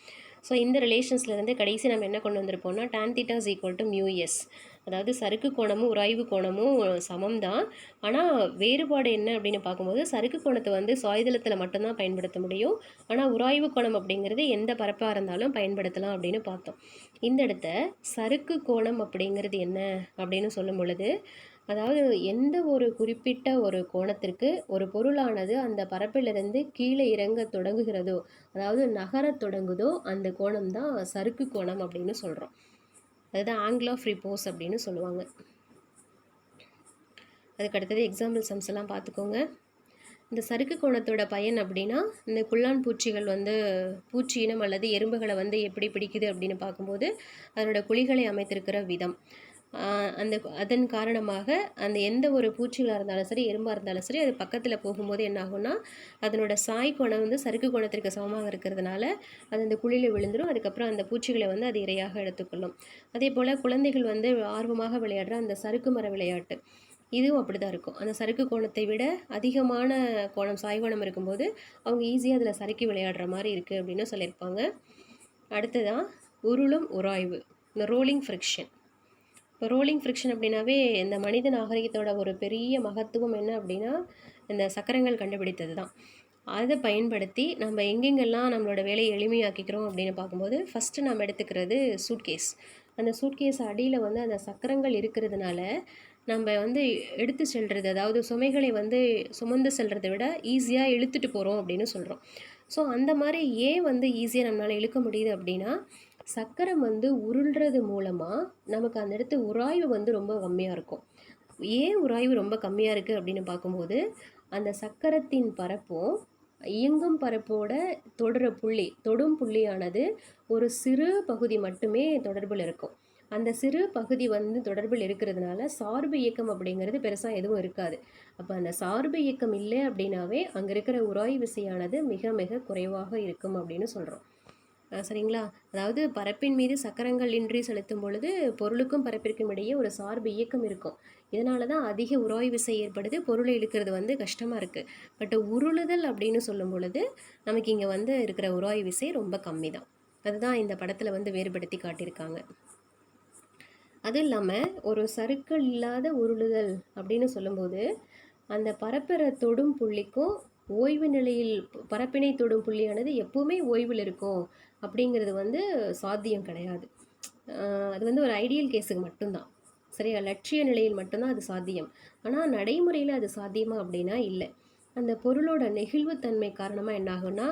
ஸோ இந்த ரிலேஷன்ஸ்லேருந்து கடைசி நம்ம என்ன கொண்டு வந்திருப்போம்னா tan theta is equal to mu S. அதாவது சறுக்கு கோணமும் உராய்வு கோணமும் சமம் தான். ஆனால் வேறுபாடு என்ன அப்படின்னு பார்க்கும்போது சறுக்கு கோணத்தை வந்து சாய்தளத்தில் மட்டும்தான் பயன்படுத்த முடியும். ஆனால் உராய்வு கோணம் அப்படிங்கிறது எந்த பரப்பாக இருந்தாலும் பயன்படுத்தலாம் அப்படின்னு பார்த்தோம். இந்த இடத்த சறுக்கு கோணம் அப்படிங்கிறது என்ன அப்படின்னு சொல்லும் பொழுது, அதாவது எந்த ஒரு குறிப்பிட்ட ஒரு கோணத்திற்கு ஒரு பொருளானது அந்த பரப்பிலிருந்து கீழே இறங்க தொடங்குகிறதோ, அதாவது நகரத் தொடங்குதோ, அந்த கோணம் தான் சறுக்கு கோணம் அப்படின்னு சொல்கிறோம். அதுதான் ஆங்கிள் ஆஃப் ரிப்போஸ் அப்படின்னு சொல்லுவாங்க. அதுக்கு அடுத்தது எக்ஸாம்பிள் சம்ஸ் எல்லாம் பார்த்துக்கோங்க. இந்த சறுக்கு கோணத்தோட பயன் அப்படின்னா, இந்த குள்ளான் பூச்சிகள் வந்து பூச்சி இனம் அல்லது எறும்புகளை வந்து எப்படி பிடிக்குது அப்படின்னு பார்க்கும்போது அதனோட குழிகளை அமைத்திருக்கிற விதம், அதன் காரணமாக அந்த எந்த ஒரு பூச்சிகளாக இருந்தாலும் சரி எறும்பாக இருந்தாலும் சரி அது பக்கத்தில் போகும்போது என்ன ஆகும்னா அதனோட சாய் கோணம் வந்து சறுக்கு கோணத்திற்கு சமமாக இருக்கிறதுனால அது அந்த குழியில் விழுந்துடும். அதுக்கப்புறம் அந்த பூச்சிகளை வந்து அது இரையாக எடுத்துக்கொள்ளும். அதே போல் குழந்தைகள் வந்து ஆர்வமாக விளையாடுற அந்த சறுக்கு மர விளையாட்டு இதுவும் அப்படி தான் இருக்கும். அந்த சறுக்கு கோணத்தை விட அதிகமான கோணம் சாய்கோணம் இருக்கும்போது அவங்க ஈஸியாக அதில் சறுக்கி விளையாடுற மாதிரி இருக்குது அப்படின்னு சொல்லியிருப்பாங்க. அடுத்ததான் உருளும் உராய்வு, இந்த ரோலிங் ஃப்ரிக்ஷன். இப்போ ரோலிங் ஃப்ரிக்ஷன் அப்படின்னாவே இந்த மனித நாகரிகத்தோட ஒரு பெரிய மகத்துவம் என்ன அப்படின்னா இந்த சக்கரங்கள் கண்டுபிடித்தது தான். அதை பயன்படுத்தி நம்ம எங்கெங்கெல்லாம் நம்மளோட வேலையை எளிமையாக்கிக்கிறோம் அப்படின்னு பார்க்கும்போது ஃபஸ்ட்டு நம்ம எடுத்துக்கிறது சூட்கேஸ். அந்த சூட்கேஸ் அடியில் வந்து அந்த சக்கரங்கள் இருக்கிறதுனால நம்ம வந்து எடுத்து செல்வது, அதாவது சுமைகளை வந்து சுமந்து செல்றதை விட ஈஸியாக இழுத்துட்டு போகிறோம் அப்படின்னு சொல்கிறோம். ஸோ அந்த மாதிரி ஏன் வந்து ஈஸியாக நம்மளால் இழுக்க முடியுது அப்படின்னா சக்கரம் வந்து உருள்றது மூலமாக நமக்கு அந்த இடத்து உராய்வு வந்து ரொம்ப கம்மியாக இருக்கும். ஏன் உராய்வு ரொம்ப கம்மியாக இருக்குது அப்படின்னு பார்க்கும்போது அந்த சக்கரத்தின் பரப்பும் இயங்கும் பரப்போட தொடும் புள்ளியானது ஒரு சிறு பகுதி மட்டுமே தொடர்பில் இருக்கும். அந்த சிறு பகுதி வந்து தொடர்பில் இருக்கிறதுனால சார்பு இயக்கம் அப்படிங்கிறது பெருசாக எதுவும் இருக்காது. அப்போ அந்த சார்பு இயக்கம் இல்லை அப்படின்னாவே அங்கே இருக்கிற உராய்வு விசையானது மிக மிக குறைவாக இருக்கும் அப்படின்னு சொல்கிறோம். சரிங்களா? அதாவது பரப்பின் மீது சக்கரங்கள் இன்றி செலுத்தும் பொழுது பொருளுக்கும் பரப்பிற்கும் இடையே ஒரு சார்பு இயக்கம் இருக்கும். இதனால தான் அதிக உராய்வு விசை ஏற்படுது, பொருளை இழுக்கிறது வந்து கஷ்டமாக இருக்குது. பட் உருளுதல் அப்படின்னு சொல்லும் பொழுது நமக்கு இங்கே வந்து இருக்கிற உராய்வு விசை ரொம்ப கம்மி தான். அதுதான் இந்த படத்தில் வந்து வேறுபடுத்தி காட்டியிருக்காங்க. அதுவும் இல்லாமல் ஒரு சறுக்கள் இல்லாத உருளுதல் அப்படின்னு சொல்லும்போது அந்த பரப்பரை தொடும் புள்ளிக்கும் ஓய்வு நிலையில் பரப்பினை தொடும் புள்ளியானது எப்போவுமே ஓய்வில் இருக்கும் அப்படிங்கிறது வந்து சாத்தியம் கிடையாது. அது வந்து ஒரு ஐடியல் கேஸுக்கு மட்டும்தான். சரியா? லட்சிய நிலையில் மட்டும்தான் அது சாத்தியம். ஆனால் நடைமுறையில் அது சாத்தியமா அப்படின்னா இல்லை. அந்த பொருளோட நெகிழ்வுத்தன்மை காரணமாக என்ன ஆகும்னா,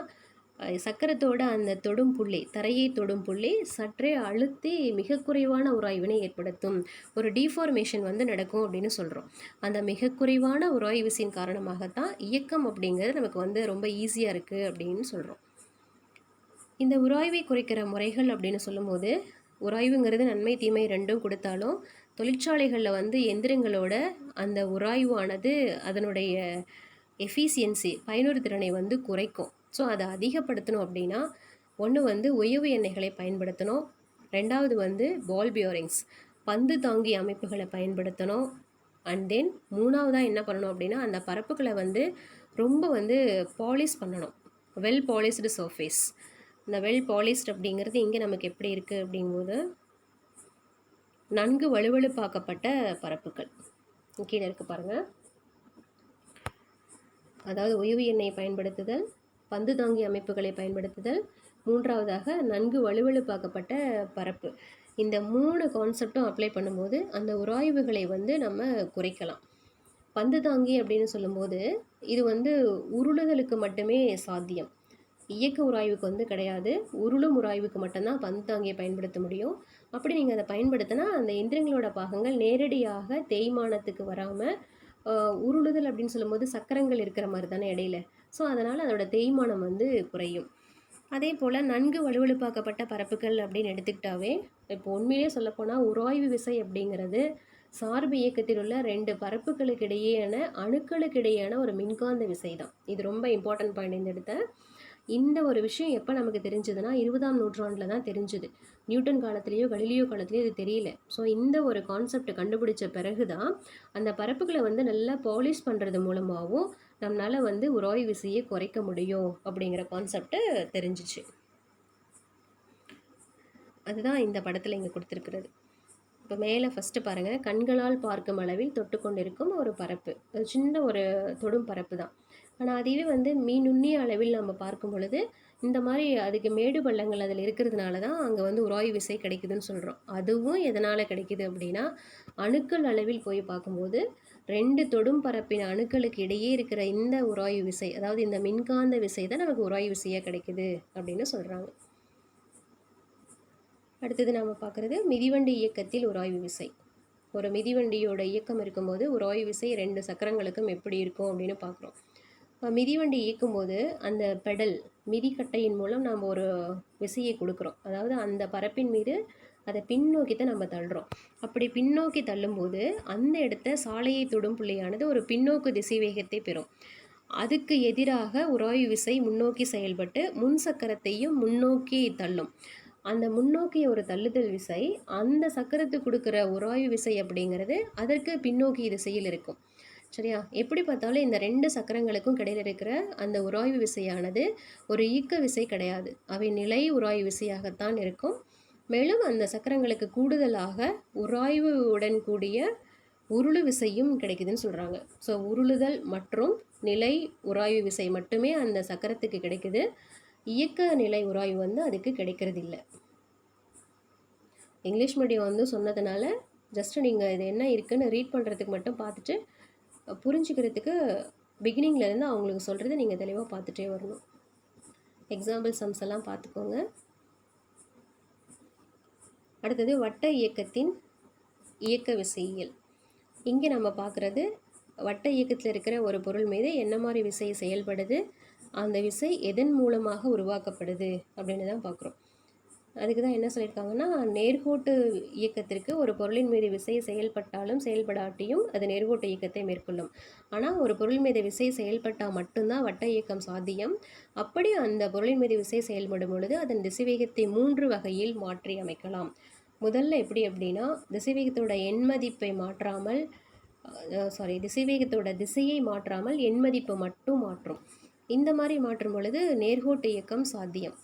சக்கரத்தோட அந்த தொடும் புள்ளி, தரையை தொடும் புள்ளி சற்றே அழுத்தி மிக குறைவான உராய்வினை ஏற்படுத்தும். ஒரு டீஃபார்மேஷன் வந்து நடக்கும் அப்படின்னு சொல்கிறோம். அந்த மிக குறைவான உராய்வு விசையின் காரணமாகத்தான் இயக்கம் அப்படிங்கிறது நமக்கு வந்து ரொம்ப ஈஸியாக இருக்குது அப்படின்னு சொல்கிறோம். இந்த உராய்வை குறைக்கிற முறைகள் அப்படின்னு சொல்லும்போது, உராய்வுங்கிறது நன்மை தீமை ரெண்டும் கொடுத்தாலும், தொழிற்சாலைகளில் வந்து எந்திரங்களோட அந்த உராய்வானது அதனுடைய எஃபிஷியன்சி பயனுறு திறனை வந்து குறைக்கும். ஸோ அதை அதிகப்படுத்தணும் அப்படின்னா, ஒன்று வந்து உயவு எண்ணெய்களை பயன்படுத்தணும். ரெண்டாவது வந்து பால் பியரிங்ஸ் பந்து தாங்கி அமைப்புகளை பயன்படுத்தணும். அண்ட் தென் மூணாவதாக என்ன பண்ணணும் அப்படின்னா, அந்த பரப்புகளை வந்து ரொம்ப வந்து பாலிஷ் பண்ணணும். Well polished surface. இந்த வெல் பாலிஷ்ட் அப்படிங்கிறது இங்கே நமக்கு எப்படி இருக்குது அப்படிங்கும்போது, நன்கு வலுவழுப்பாக்கப்பட்ட பரப்புகள் கீழே இருக்குது பாருங்கள். அதாவது உயவு எண்ணெயை பயன்படுத்துதல், பந்து தாங்கி அமைப்புகளை பயன்படுத்துதல், மூன்றாவதாக நன்கு வலுவழுப்பாக்கப்பட்ட பரப்பு. இந்த 3 கான்செப்டும் அப்ளை பண்ணும்போது அந்த உராய்வுகளை வந்து நம்ம குறைக்கலாம். பந்து தாங்கி அப்படின்னு சொல்லும்போது இது வந்து உருளுதலுக்கு மட்டுமே சாத்தியம். இயக்க உராய்வுக்கு வந்து கிடையாது. உருளும் உராய்வுக்கு மட்டும்தான் பந்து தாங்கியை பயன்படுத்த முடியும். அப்படி நீங்கள் அதை பயன்படுத்தினா அந்த எந்திரங்களோட பாகங்கள் நேரடியாக தேய்மானத்துக்கு வராமல், உருளுதல் அப்படின்னு சொல்லும்போது சக்கரங்கள் இருக்கிற மாதிரி தானே இடையில. ஸோ அதனால் அதோட தேய்மானம் வந்து குறையும். அதே போல் நன்கு வலுவழுப்பாக்கப்பட்ட பரப்புகள் அப்படின்னு எடுத்துக்கிட்டாவே, இப்போ உண்மையிலே சொல்லப்போனால் உராய்வு விசை அப்படிங்கிறது சார்பு இயக்கத்தில் உள்ள 2 பரப்புகளுக்கு இடையேயான அணுக்களுக்கு இடையேயான ஒரு மின்காந்த விசை தான். இது ரொம்ப இம்பார்ட்டன்ட் பாயிண்ட் இந்த இடத்த. இந்த ஒரு விஷயம் எப்போ நமக்கு தெரிஞ்சதுன்னா 20ஆம் நூற்றாண்டில் தான் தெரிஞ்சுது. நியூட்டன் காலத்துலேயோ கலிலியோ காலத்துலேயோ இது தெரியல. ஸோ இந்த ஒரு கான்செப்ட் கண்டுபிடிச்ச பிறகு தான் அந்த பரப்புகளை வந்து நல்லா பாலிஷ் பண்ணுறது மூலமாகவும் நம்மளால் வந்து உராய்வு விசையை குறைக்க முடியும் அப்படிங்கிற கான்செப்டு தெரிஞ்சிச்சு. அதுதான் இந்த படத்தில் இங்கே கொடுத்துருக்கிறது. இப்போ மேலே ஃபஸ்ட்டு பாருங்கள், கண்களால் பார்க்கும் அளவில் தொட்டு கொண்டிருக்கும் ஒரு பரப்பு. அது சின்ன ஒரு தொடும் பரப்பு தான். ஆனால் அதுவே வந்து நுண்ணிய அளவில் நம்ம பார்க்கும் பொழுது இந்த மாதிரி அதுக்கு மேடு பள்ளங்கள் அதில் இருக்கிறதுனால தான் அங்கே வந்து உராய்வு விசை கிடைக்குதுன்னு சொல்கிறோம். அதுவும் எதனால் கிடைக்குது அப்படின்னா, அணுக்கள் அளவில் போய் பார்க்கும்போது 2 தொடும் பரப்பின் அணுக்களுக்கு இடையே இருக்கிற இந்த உராய்வு விசை, அதாவது இந்த மின்காந்த விசை தான் நமக்கு உராய்வு விசையாக கிடைக்குது அப்படின்னு சொல்கிறாங்க. அடுத்தது நாம் பார்க்குறது மிதிவண்டி இயக்கத்தில் உராய்வு விசை. ஒரு மிதிவண்டியோட இயக்கம் இருக்கும்போது உராய்வு விசை 2 சக்கரங்களுக்கும் எப்படி இருக்கும் அப்படின்னு பார்க்குறோம். மிதிவண்டி இயக்கும்போது அந்த பெடல் மிதிக்கட்டையின் மூலம் நாம் ஒரு விசையை கொடுக்குறோம். அதாவது அந்த பரப்பின் மீது அதை பின்னோக்கி தான் நம்ம தள்ளுறோம். அப்படி பின்னோக்கி தள்ளும்போது அந்த இடத்த சாலையை தொடும் புள்ளியானது ஒரு பின்னோக்கு திசை வேகத்தை பெறும். அதுக்கு எதிராக உராய்வு விசை முன்னோக்கி செயல்பட்டு முன் சக்கரத்தையும் முன்னோக்கி தள்ளும். அந்த முன்னோக்கிய ஒரு தள்ளுதல் விசை அந்த சக்கரத்துக்கு கொடுக்குற உராய்வு விசை அப்படிங்கிறது அதற்கு பின்னோக்கி திசையில் இருக்கும். சரியா? எப்படி பார்த்தாலும் இந்த 2 சக்கரங்களுக்கும் இடையில் இருக்கிற அந்த உராய்வு விசையானது ஒரு இயக்க விசை கிடையாது. அவை நிலை உராய்வு விசையாகத்தான் இருக்கும். மேலும் அந்த சக்கரங்களுக்கு கூடுதலாக உராய்வுடன் கூடிய உருளு விசையும் கிடைக்குதுன்னு சொல்கிறாங்க. ஸோ உருளுதல் மற்றும் நிலை உராய்வு விசை மட்டுமே அந்த சக்கரத்துக்கு கிடைக்குது. இயக்க நிலை உராய்வு வந்து அதுக்கு கிடைக்கிறது இல்லை. இங்கிலீஷ் மீடியம் வந்து சொன்னதுனால ஜஸ்ட்டு நீங்கள் இது என்ன இருக்குதுன்னு ரீட் பண்ணுறதுக்கு மட்டும் பார்த்துட்டு புரிஞ்சுக்கிறதுக்கு பிகினிங்லேருந்து அவங்களுக்கு சொல்கிறது நீங்கள் தெளிவாக பார்த்துட்டே வரணும். எக்ஸாம்பிள் சம்ஸ் எல்லாம் பார்த்துக்கோங்க. அடுத்தது வட்ட இயக்கத்தின் இயக்க விசையியல். இங்கே நம்ம பார்க்குறது வட்ட இயக்கத்தில் இருக்கிற ஒரு பொருள் மீது என்ன மாதிரி விசை செயல்படுது, அந்த விசை எதன் மூலமாக உருவாக்கப்படுது அப்படின்னு தான் பார்க்குறோம். அதுக்கு தான் என்ன சொல்லியிருக்காங்கன்னா, நேர்கோட்டு இயக்கத்திற்கு ஒரு பொருளின் மீது விசை செயல்பட்டாலும் செயல்படாட்டியும் அது நேர்கோட்டு இயக்கத்தை மேற்கொள்ளும். ஆனால் ஒரு பொருள் மீது விசை செயல்பட்டால் மட்டும்தான் வட்ட இயக்கம் சாத்தியம். அப்படி அந்த பொருளின் மீது விசை செயல்படும் பொழுது அதன் திசைவேகத்தை 3 வகையில் மாற்றி அமைக்கலாம். முதல்ல எப்படி அப்படின்னா, திசைவேகத்தோட எண்மதிப்பை மாற்றாமல் திசைவேகத்தோட திசையை மாற்றாமல் எண்மதிப்பை மட்டும் மாற்றும். இந்த மாதிரி மாற்றும் பொழுது நேர்கோட்டு இயக்கம் சாத்தியம்.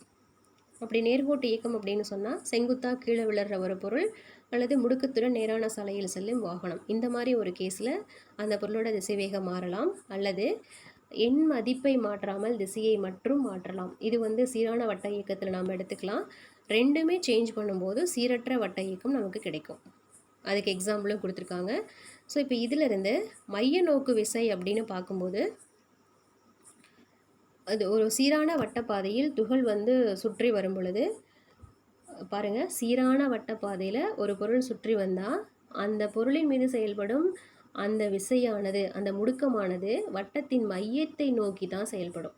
அப்படி நேர்கோட்டு இயக்கம் அப்படின்னு சொன்னால் செங்குத்தாக கீழே விழுற ஒரு பொருள் அல்லது முடுக்கத்துடன் நேரான சாலையில் செல்லும் வாகனம், இந்த மாதிரி ஒரு கேஸில் அந்த பொருளோட திசைவேகம் மாறலாம். அல்லது எண் மதிப்பை மாற்றாமல் திசையை மட்டும் மாற்றலாம். இது வந்து சீரான வட்ட இயக்கத்தில் நாம் எடுத்துக்கலாம். ரெண்டுமே சேஞ்ச் பண்ணும்போது சீரற்ற வட்ட இயக்கம் நமக்கு கிடைக்கும். அதுக்கு எக்ஸாம்பிளும் கொடுத்துருக்காங்க. ஸோ இப்போ இதிலிருந்து மைய நோக்கு விசை அப்படின்னு பார்க்கும்போது அது ஒரு சீரான வட்டப்பாதையில் துகள் வந்து சுற்றி வரும் பொழுது பாருங்கள், சீரான வட்டப்பாதையில் ஒரு பொருள் சுற்றி வந்தால் அந்த பொருளின் மீது செயல்படும் அந்த விசையானது, அந்த முடுக்கமானது வட்டத்தின் மையத்தை நோக்கி தான் செயல்படும்.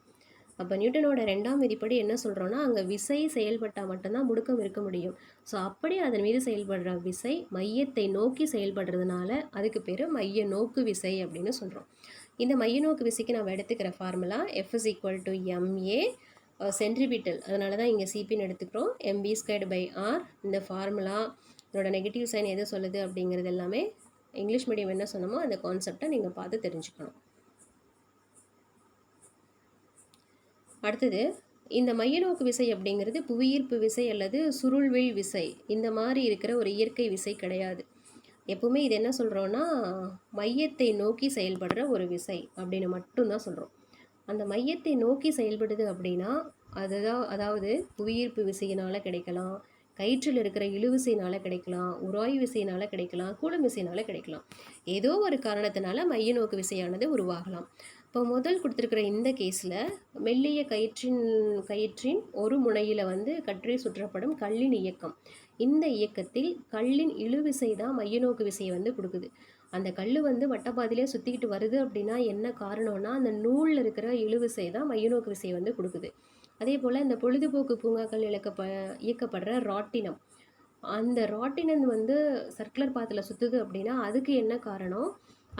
அப்போ நியூட்டனோட 2ஆம் விதிப்படி என்ன சொல்கிறோன்னா, அங்கே விசை செயல்பட்டால் மட்டும்தான் முடுக்கம் இருக்க முடியும். ஸோ அப்படி அதன் மீது செயல்படுற விசை மையத்தை நோக்கி செயல்படுறதுனால அதுக்கு பேர் மைய நோக்கு விசை அப்படின்னு சொல்கிறோம். இந்த மைய நோக்கு விசைக்கு நம்ம எடுத்துக்கிற ஃபார்முலா F=ma சென்ட்ரிபிட்டல். அதனால தான் இங்கே சிபின்னு எடுத்துக்கிறோம். mv²/r. இந்த ஃபார்முலா இதோட நெகட்டிவ் சைன் எது சொல்லுது அப்படிங்கிறது எல்லாமே இங்கிலீஷ் மீடியம் என்ன சொன்னமோ அந்த கான்செப்டை நீங்கள் பார்த்து தெரிஞ்சுக்கணும். அடுத்தது, இந்த மையநோக்கு விசை அப்படிங்கிறது புவியீர்ப்பு விசை அல்லது சுருள்வில் விசை இந்த மாதிரி இருக்கிற ஒரு இயற்கை விசை கிடையாது. எப்பவுமே இது என்ன சொல்கிறோன்னா, மையத்தை நோக்கி செயல்படுற ஒரு விசை அப்படின்னு மட்டும்தான் சொல்கிறோம். அந்த மையத்தை நோக்கி செயல்படுது அப்படின்னா அதாவது புவியீர்ப்பு விசையினால் கிடைக்கலாம், கயிற்றில் இருக்கிற இழுவிசையினால் கிடைக்கலாம், உராய்வு விசையினால் கிடைக்கலாம், கூலும் விசையினால் கிடைக்கலாம். ஏதோ ஒரு காரணத்தினால மைய நோக்கு விசையானது உருவாகலாம். இப்போ முதல் கொடுத்துருக்குற இந்த கேஸில் மெல்லிய கயிற்றின் ஒரு முனையில் வந்து கற்றை சுற்றப்படும் கல்லின் இயக்கம். இந்த இயக்கத்தில் கல்லின் இழுவிசை தான் மையநோக்கு விசையை வந்து கொடுக்குது. அந்த கல் வந்து வட்டப்பாதையிலே சுற்றிக்கிட்டு வருது அப்படின்னா என்ன காரணம்னா, அந்த நூலில் இருக்கிற இழுவிசை தான் மையநோக்கு விசையை வந்து கொடுக்குது. அதே போல் இந்த பொழுதுபோக்கு பூங்காக்கள் இயக்கப்படுற ராட்டினம், அந்த ராட்டினம் வந்து சர்க்குலர் பாத்தில் சுற்றுது அப்படின்னா அதுக்கு என்ன காரணம்,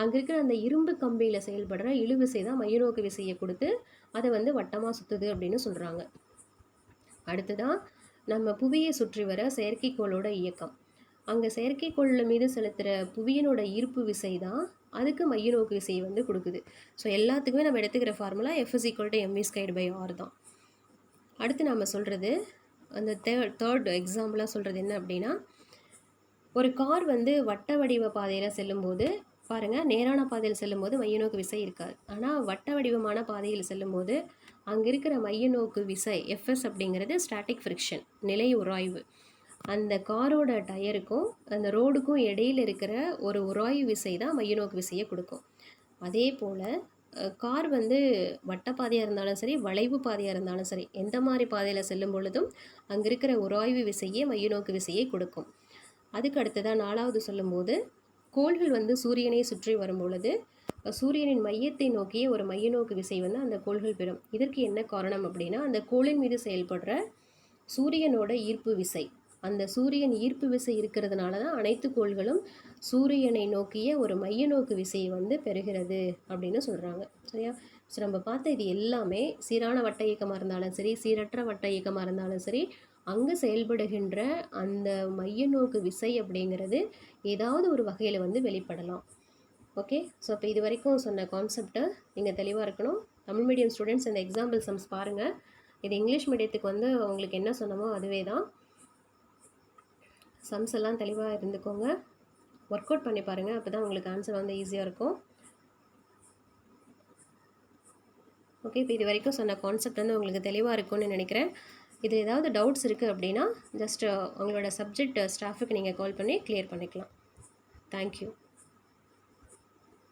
அங்கே இருக்கிற அந்த இரும்பு கம்பியில் செயல்படுற இழுவிசை தான் மையநோக்கு விசையை கொடுத்து அதை வந்து வட்டமாக சுற்றுது அப்படின்னு சொல்கிறாங்க. அடுத்ததான் நம்ம புவியை சுற்றி வர செயற்கைக்கோளோட இயக்கம். அங்கே செயற்கைக்கோள் மீது செலுத்துகிற புவியினோட ஈர்ப்பு விசை தான் அதுக்கு மையநோக்கு விசையை வந்து கொடுக்குது. ஸோ எல்லாத்துக்குமே நம்ம எடுத்துக்கிற ஃபார்முலா F=mv²/r தான். அடுத்து நம்ம சொல்கிறது அந்த தேர்ட் எக்ஸாம்பிளாக சொல்கிறது என்ன அப்படின்னா, ஒரு கார் வந்து வட்ட வடிவ பாதையில் செல்லும்போது பாருங்கள், நேரான பாதையில் செல்லும்போது மையநோக்கு விசை இருக்காது. ஆனால் வட்ட வடிவமான பாதையில் செல்லும்போது அங்கே இருக்கிற மையநோக்கு விசை Fs அப்படிங்கிறது ஸ்டாட்டிக் ஃப்ரிக்ஷன், நிலை உராய்வு. அந்த காரோட டயருக்கும் அந்த ரோடுக்கும் இடையில் இருக்கிற ஒரு உராய்வு விசை தான் மையநோக்கு விசையை கொடுக்கும். அதே போல் கார் வந்து வட்டப்பாதையாக இருந்தாலும் சரி, வளைவு பாதையாக இருந்தாலும் சரி, எந்த மாதிரி பாதையில் செல்லும் பொழுதும் அங்கே இருக்கிற உராய்வு விசையே மையநோக்கு விசையை கொடுக்கும். அதுக்கு அடுத்ததான் 4வது சொல்லும்போது, கோள்கள் வந்து சூரியனை சுற்றி வரும் பொழுது சூரியனின் மையத்தை நோக்கிய ஒரு மையநோக்கு விசை வந்து அந்த கோள்கள் பெறும். இதற்கு என்ன காரணம் அப்படின்னா, அந்த கோளின் மீது செயல்படுற சூரியனோட ஈர்ப்பு விசை, அந்த சூரியன் ஈர்ப்பு விசை இருக்கிறதுனால தான் அனைத்து கோள்களும் சூரியனை நோக்கிய ஒரு மைய நோக்கு விசையை வந்து பெறுகிறது அப்படின்னு சொல்கிறாங்க. சரியா? ஸோ நம்ம பார்த்த இது எல்லாமே சீரான வட்ட இயக்கமாக இருந்தாலும் சரி, சீரற்ற வட்ட இயக்கமாக இருந்தாலும் சரி, அங்கே செயல்படுகின்ற அந்த மைய நோக்கு விசை அப்படிங்கிறது ஏதாவது ஒரு வகையில் வந்து வெளிப்படலாம். ஓகே, ஸோ இப்போ இது வரைக்கும் சொன்ன கான்செப்டை நீங்கள் தெளிவாக இருக்கணும். தமிழ் மீடியம் ஸ்டூடெண்ட்ஸ் இந்த எக்ஸாம்பிள் சம்ஸ் பாருங்கள். இது இங்கிலீஷ் மீடியத்துக்கு வந்து உங்களுக்கு என்ன சொன்னமோ அதுவே தான். சம்ஸ் எல்லாம் தெளிவாக இருந்துக்கோங்க, ஒர்க் அவுட் பண்ணி பாருங்கள், அப்போ தான் உங்களுக்கு ஆன்சர் வந்து ஈஸியாக இருக்கும். ஓகே, இப்போ இது வரைக்கும் சொன்ன கான்செப்ட் வந்து உங்களுக்கு தெளிவாக இருக்கும்னு நினைக்கிறேன். இது ஏதாவது டவுட்ஸ் இருக்குது அப்படின்னா ஜஸ்ட் உங்களோட சப்ஜெக்ட் ஸ்டாஃபுக்கு நீங்கள் கால் பண்ணி கிளியர் பண்ணிக்கலாம். தேங்க்யூ.